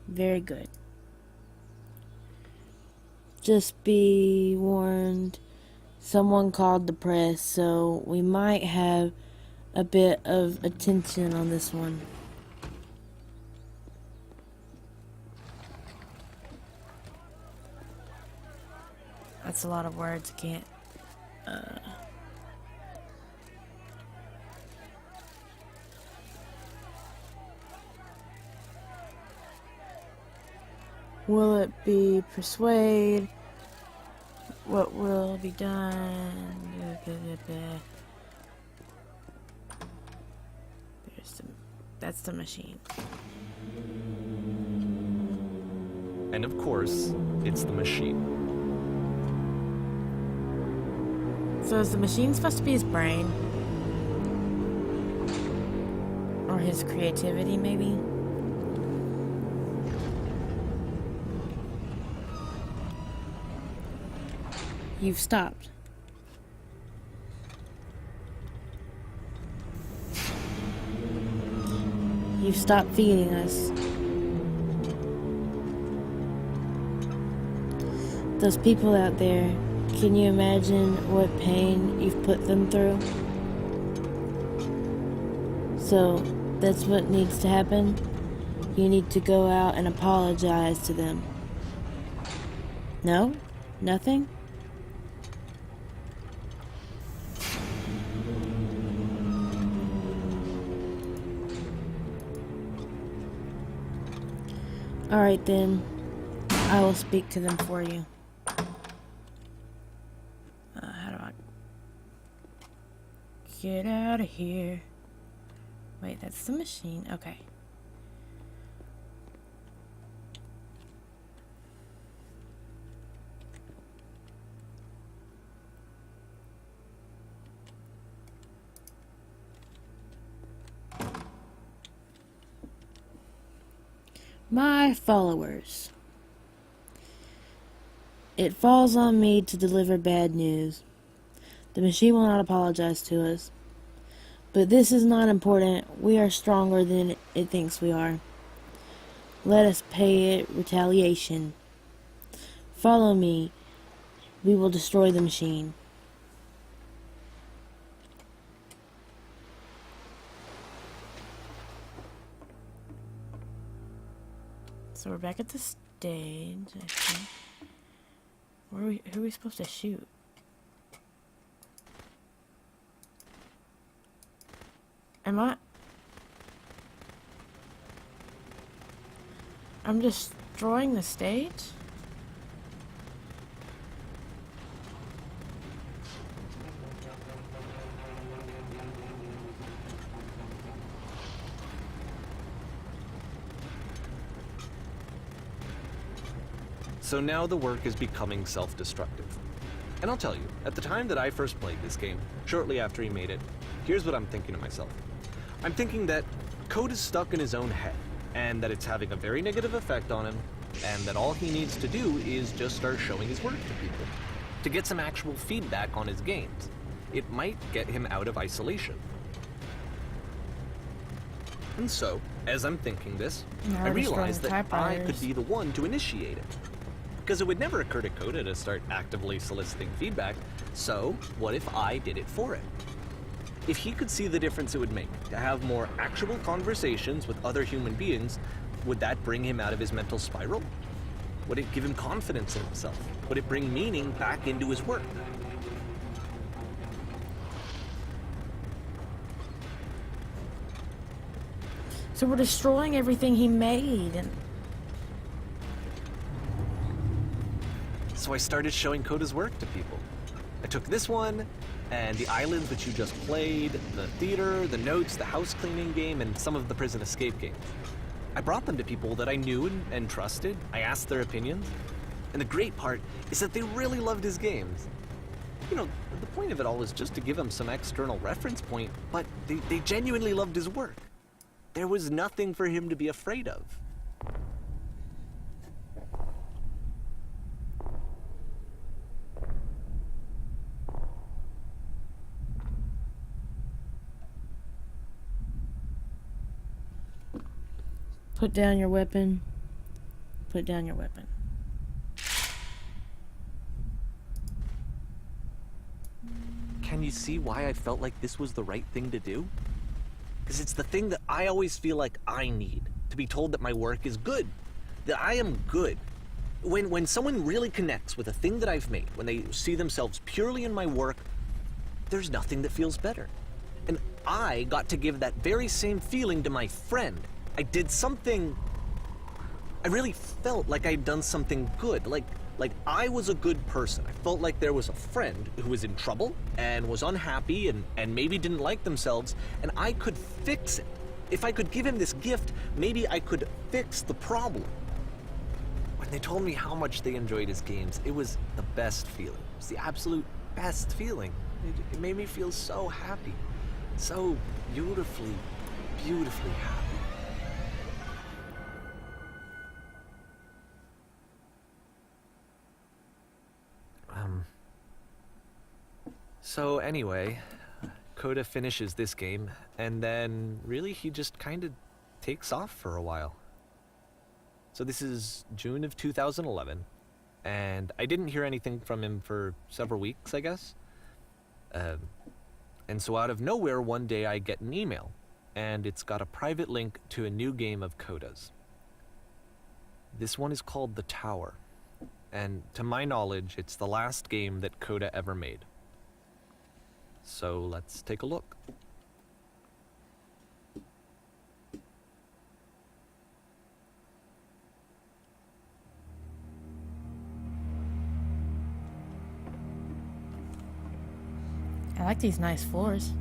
Very good. Just be warned. Someone called the press, so we might have a bit of attention on this one. That's a lot of words. I can't. Will it be persuade? What will be done? That's the machine. And of course, it's the machine. So is the machine supposed to be his brain? Or his creativity, maybe? You've stopped. You've stopped feeding us. Those people out there, can you imagine what pain you've put them through? So, that's what needs to happen? You need to go out and apologize to them. No? Nothing? Alright then, I will speak to them for you. How do I get out of here? Wait, that's the machine. Okay. My followers. It falls on me to deliver bad news. The machine will not apologize to us. But this is not important. We are stronger than it thinks we are. Let us pay it retaliation. Follow me. We will destroy the machine. So we're back at the stage, I think. Who are we supposed to shoot? I'm destroying the stage? So now the work is becoming self-destructive. And I'll tell you, at the time that I first played this game, shortly after he made it, here's what I'm thinking to myself. I'm thinking that code is stuck in his own head, and that it's having a very negative effect on him, and that all he needs to do is just start showing his work to people, to get some actual feedback on his games. It might get him out of isolation. And so, as I'm thinking this, I realized that I could be the one to initiate it. Because it would never occur to Coda to start actively soliciting feedback, so what if I did it for him? If he could see the difference it would make to have more actual conversations with other human beings, would that bring him out of his mental spiral? Would it give him confidence in himself? Would it bring meaning back into his work? So we're destroying everything he made. And so I started showing Coda's work to people. I took this one, and the islands which you just played, the theater, the notes, the house cleaning game, and some of the prison escape games. I brought them to people that I knew and trusted. I asked their opinions. And the great part is that they really loved his games. You know, the point of it all was just to give them some external reference point, but they genuinely loved his work. There was nothing for him to be afraid of. put down your weapon. Put down your weapon. Can you see why I felt like this was the right thing to do? because it's the thing that I always feel like I need, to be told that my work is good, that I am good. When someone really connects with a thing that I've made, when they see themselves purely in my work, there's nothing that feels better. And I got to give that very same feeling to my friend. I did something... I really felt like I'd done something good, like I was a good person. I felt like there was a friend who was in trouble and was unhappy and maybe didn't like themselves, and I could fix it. If I could give him this gift, maybe I could fix the problem. When they told me how much they enjoyed his games, it was the best feeling. It was the absolute best feeling. It made me feel so happy. So beautifully, beautifully happy. So anyway, Coda finishes this game, and then really he just kind of takes off for a while. So this is June of 2011, and I didn't hear anything from him for several weeks, I guess. And so out of nowhere, one day I get an email, and it's got a private link to a new game of Coda's. This one is called The Tower, and to my knowledge, it's the last game that Coda ever made. So let's take a look. I like these nice floors.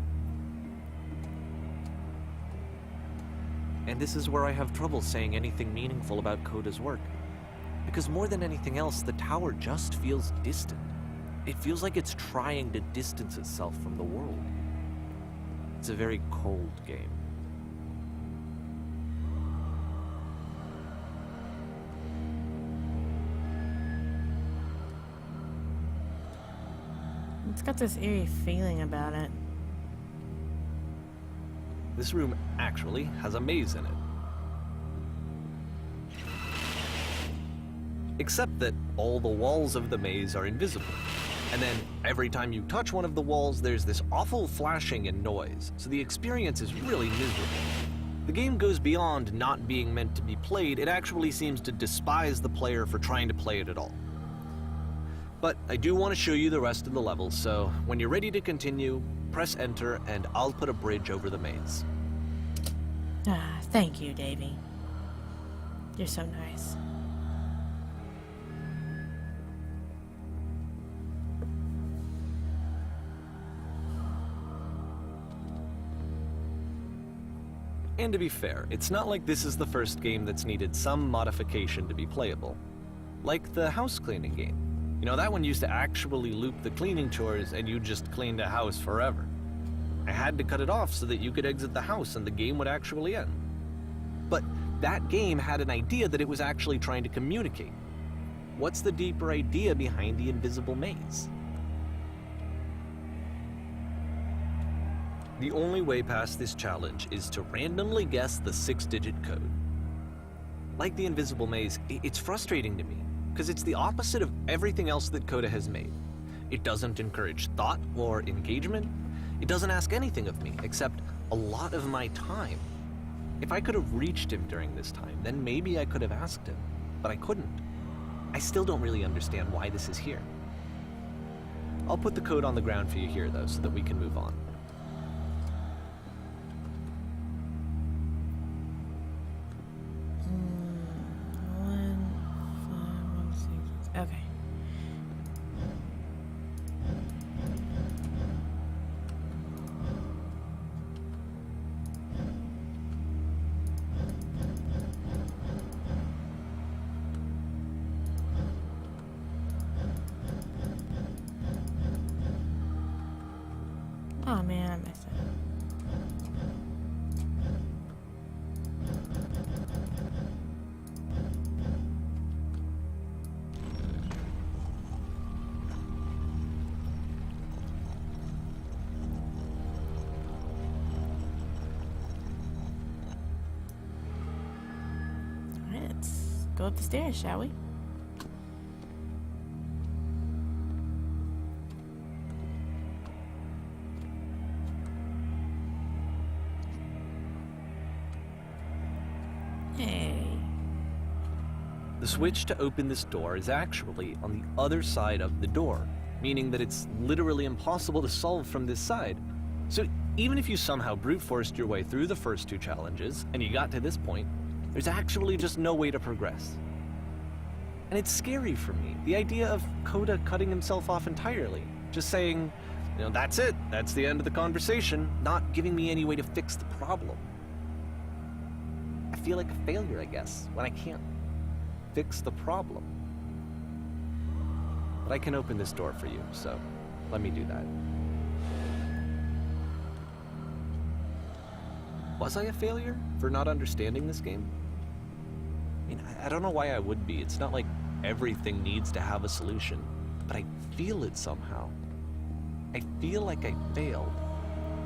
And this is where I have trouble saying anything meaningful about Coda's work. Because more than anything else, the tower just feels distant. It feels like it's trying to distance itself from the world. It's a very cold game. It's got this eerie feeling about it. This room actually has a maze in it. Except that all the walls of the maze are invisible. And then every time you touch one of the walls, there's this awful flashing and noise, so the experience is really miserable. The game goes beyond not being meant to be played, it actually seems to despise the player for trying to play it at all. But I do want to show you the rest of the levels, so when you're ready to continue, press enter and I'll put a bridge over the maze. Ah, thank you, Davey. You're so nice. And to be fair, it's not like this is the first game that's needed some modification to be playable. Like the house cleaning game. You know, that one used to actually loop the cleaning chores and you just cleaned a house forever. I had to cut it off so that you could exit the house and the game would actually end. But that game had an idea that it was actually trying to communicate. What's the deeper idea behind the invisible maze? The only way past this challenge is to randomly guess the 6-digit code. Like the invisible maze, it's frustrating to me, because it's the opposite of everything else that Coda has made. It doesn't encourage thought or engagement. It doesn't ask anything of me, except a lot of my time. If I could have reached him during this time, then maybe I could have asked him, but I couldn't. I still don't really understand why this is here. I'll put the code on the ground for you here, though, so that we can move on. Okay. Oh man, I messed up. Alright, let's go up the stairs, shall we? The switch to open this door is actually on the other side of the door, meaning that it's literally impossible to solve from this side. So even if you somehow brute forced your way through the first 2 challenges, and you got to this point, there's actually just no way to progress. And it's scary for me, the idea of Coda cutting himself off entirely, just saying, you know, that's it, that's the end of the conversation, not giving me any way to fix the problem. I feel like a failure, I guess, when I can't fix the problem. But I can open this door for you, so let me do that. Was I a failure for not understanding this game? I mean, I don't know why I would be. It's not like everything needs to have a solution, but I feel it somehow. I feel like I failed,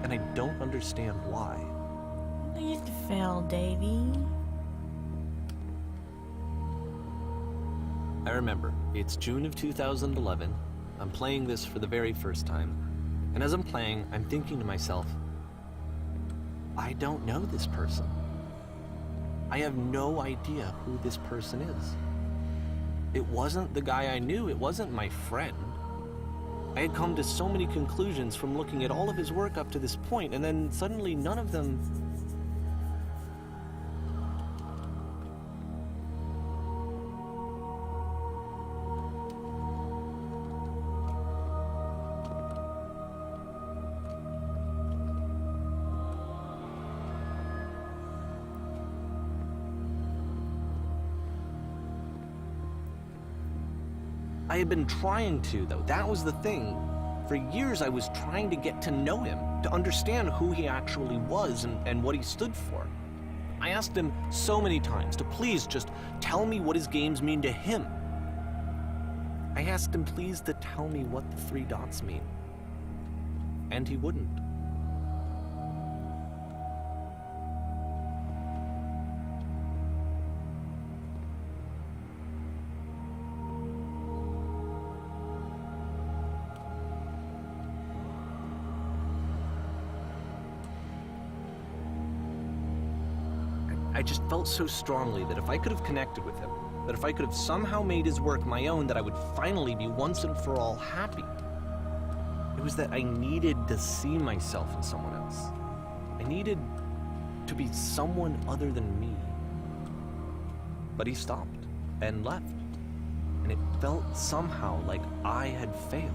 and I don't understand why. You used to fail, Davy. I remember, it's June of 2011. I'm playing this for the very first time. And as I'm playing, I'm thinking to myself, I don't know this person. I have no idea who this person is. It wasn't the guy I knew, it wasn't my friend. I had come to so many conclusions from looking at all of his work up to this point, and then suddenly none of them... I had been trying to, though. That was the thing. For years, I was trying to get to know him, to understand who he actually was and what he stood for. I asked him so many times to please just tell me what his games mean to him. I asked him please to tell me what the 3 dots mean. And he wouldn't. I just felt so strongly that if I could have connected with him, that if I could have somehow made his work my own, that I would finally be once and for all happy. It was that I needed to see myself in someone else. I needed to be someone other than me. But he stopped and left, and it felt somehow like I had failed.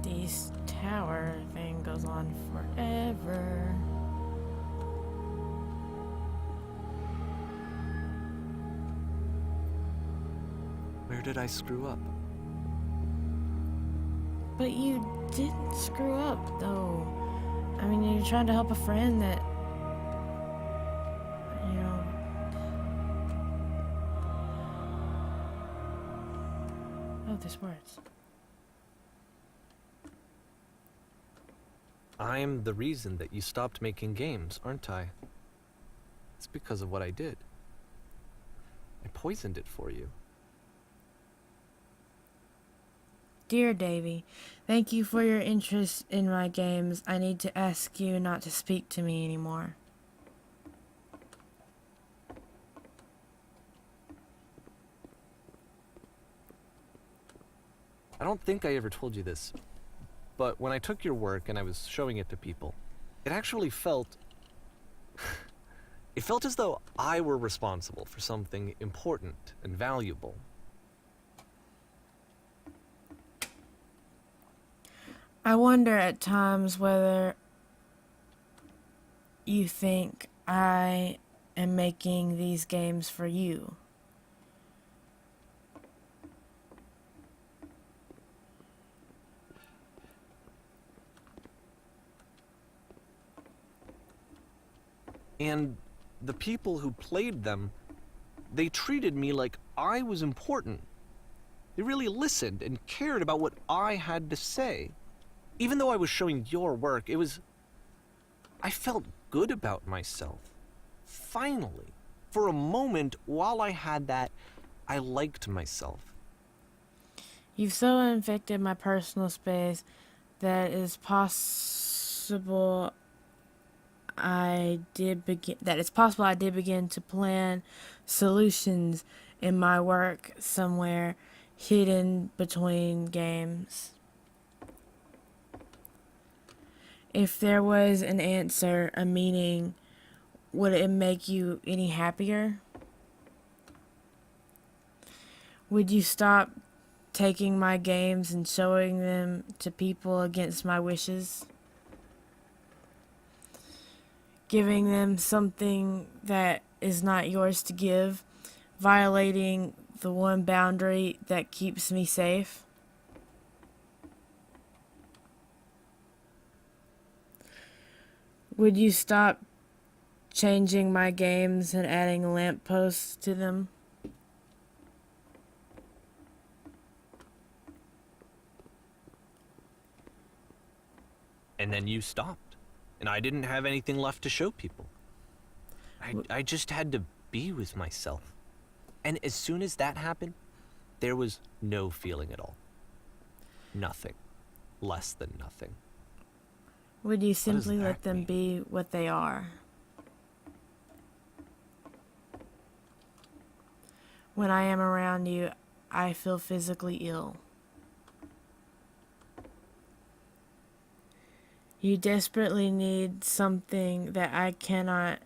This tower thing goes on forever. Where did I screw up? But you didn't screw up, though. I mean, you're trying to help a friend that, you know... Oh, there's words. I'm the reason that you stopped making games, aren't I? It's because of what I did. I poisoned it for you. Dear Davy, thank you for your interest in my games. I need to ask you not to speak to me anymore. I don't think I ever told you this, but when I took your work and I was showing it to people, it actually felt... it felt as though I were responsible for something important and valuable. I wonder at times whether you think I am making these games for you. And the people who played them, they treated me like I was important. They really listened and cared about what I had to say. Even though I was showing your work, it was... I felt good about myself. Finally. For a moment, while I had that, I liked myself. You've so infected my personal space that it's possible I did begin to plan solutions in my work somewhere hidden between games. If there was an answer, a meaning, would it make you any happier? Would you stop taking my games and showing them to people against my wishes? Giving them something that is not yours to give, violating the one boundary that keeps me safe? Would you stop changing my games and adding lampposts to them? And then you stopped, and I didn't have anything left to show people. I just had to be with myself. And as soon as that happened, there was no feeling at all. Nothing. Less than nothing. Would you simply that let them mean? be what they are? When I am around you, I feel physically ill. You desperately need something that I cannot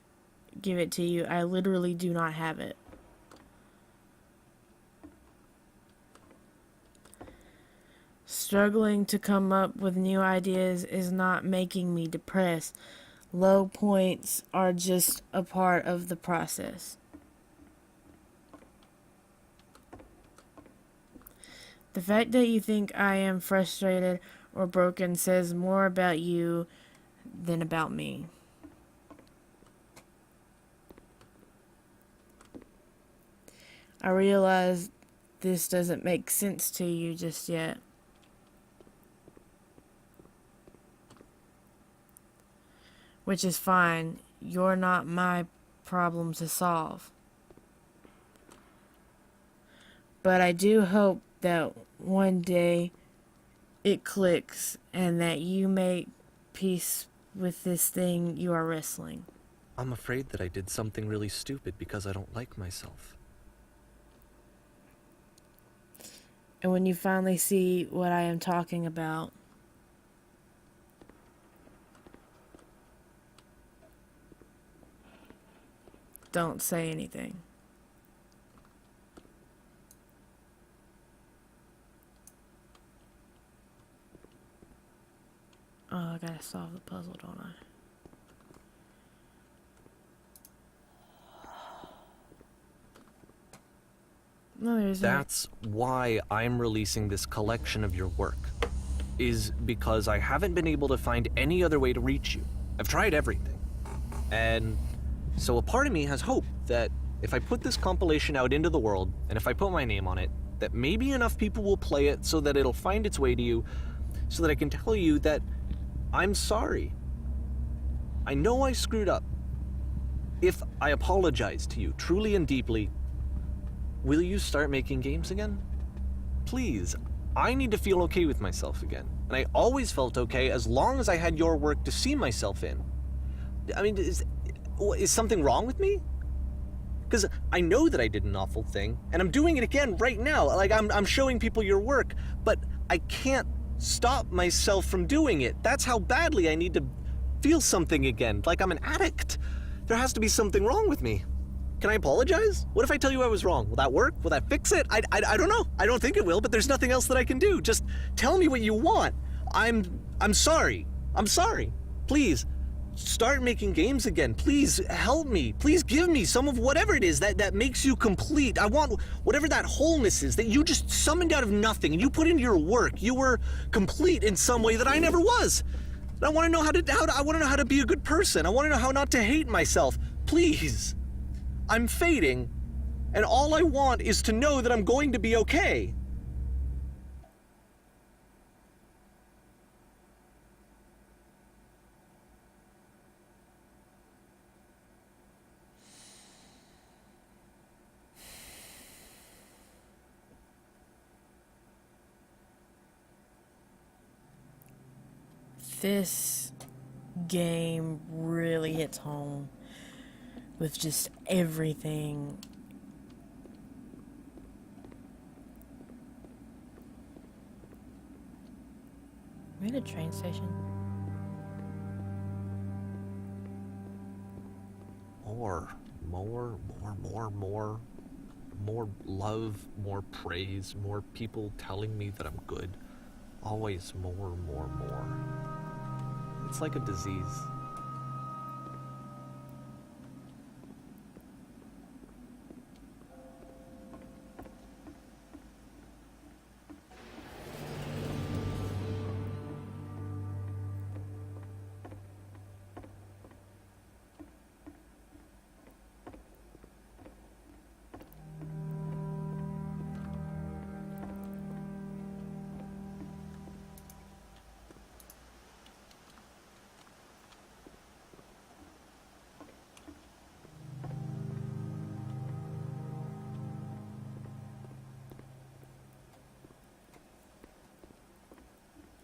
give it to you. I literally do not have it. Struggling to come up with new ideas is not making me depressed. Low points are just a part of the process. The fact that you think I am frustrated or broken says more about you than about me. I realize this doesn't make sense to you just yet. Which is fine. You're not my problem to solve. But I do hope that one day it clicks and that you make peace with this thing you are wrestling. I'm afraid that I did something really stupid because I don't like myself. And when you finally see what I am talking about, don't say anything. Oh, I gotta solve the puzzle, don't I? No, there isn't. That's why I'm releasing this collection of your work. Is because I haven't been able to find any other way to reach you. I've tried everything. And so a part of me has hope that if I put this compilation out into the world, and if I put my name on it, that maybe enough people will play it so that it'll find its way to you, so that I can tell you that I'm sorry. I know I screwed up. If I apologize to you truly and deeply, will you start making games again? Please, I need to feel okay with myself again. And I always felt okay as long as I had your work to see myself in. I mean, is something wrong with me? Because I know that I did an awful thing, and I'm doing it again right now. Like, I'm showing people your work, but I can't stop myself from doing it. That's how badly I need to feel something again, like I'm an addict. There has to be something wrong with me. Can I apologize? What if I tell you I was wrong? Will that work? Will that fix it? I don't know. I don't think it will, but there's nothing else that I can do. Just tell me what you want. I'm sorry. I'm sorry. Please, start making games again. Please help me. Please give me some of whatever it is that makes you complete. I want whatever that wholeness is that you just summoned out of nothing and you put into your work. You were complete in some way that I never was. And I want to know I want to know how to be a good person. I want to know how not to hate myself. Please. I'm fading, and all I want is to know that I'm going to be okay. this game really hits home with just everything. Are we at a train station? More love, more praise, more people telling me that I'm good. Always more. It's like a disease.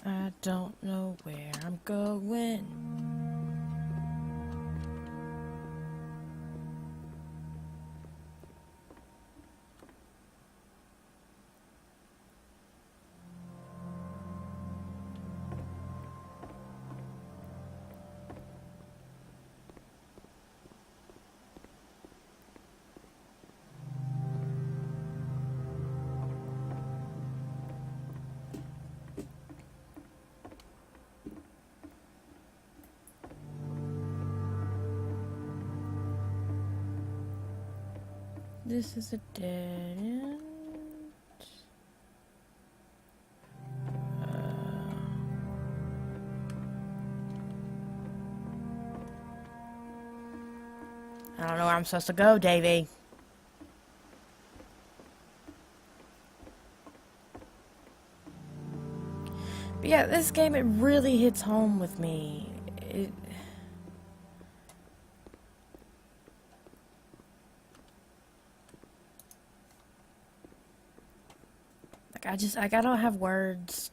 I don't know where I'm going. This is a dead end. I don't know where I'm supposed to go, Davey. But yeah, this game, it really hits home with me. I don't have words.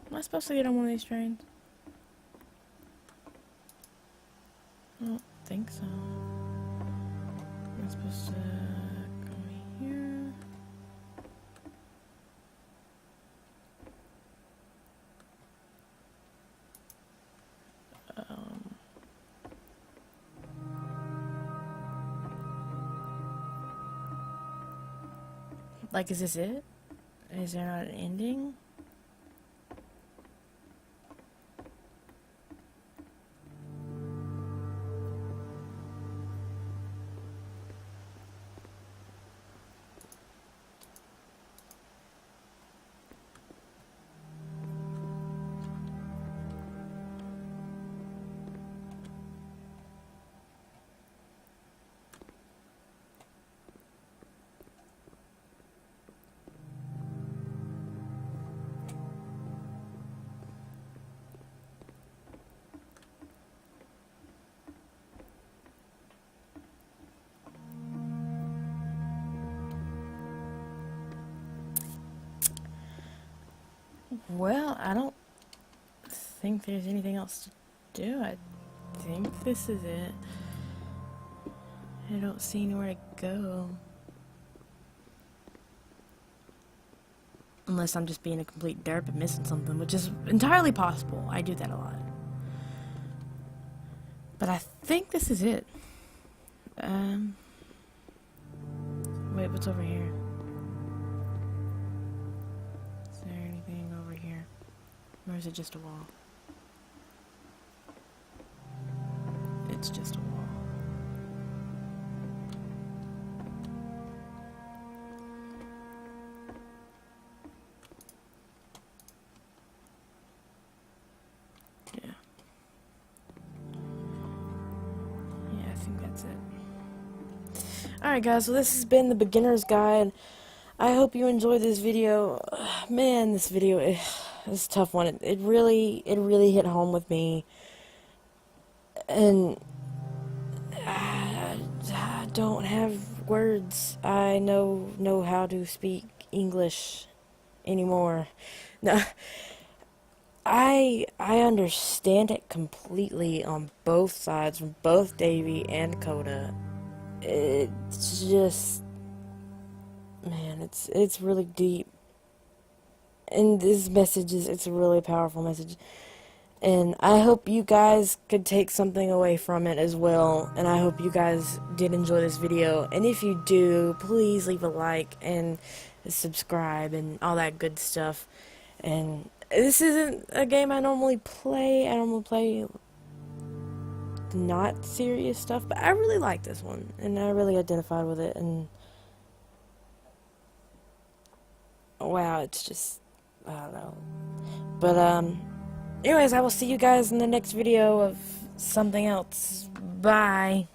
Am I supposed to get on one of these trains? I don't think so. Am I supposed to go here? Like, is this it? Is there not an ending? Well, I don't think there's anything else to do. I think this is it. I don't see anywhere to go. Unless I'm just being a complete derp and missing something, which is entirely possible. I do that a lot. But I think this is it. Wait, what's over here? Is there anything over here? Or is it just a wall? It's just a wall. Yeah. Yeah, I think that's it. Alright guys, so this has been the beginner's guide. I hope you enjoyed this video. Man, this video is a tough one. It really hit home with me. And I don't have words. I know how to speak English anymore. No, I understand it completely on both sides, from both Davy and Coda. It's just, man, it's really deep. And this message it's a really powerful message. And I hope you guys could take something away from it as well. And I hope you guys did enjoy this video. And if you do, please leave a like and subscribe and all that good stuff. And this isn't a game I normally play. I normally play not serious stuff. But I really like this one. And I really identified with it. And wow, it's just, I don't know. But, anyways, I will see you guys in the next video of something else. Bye.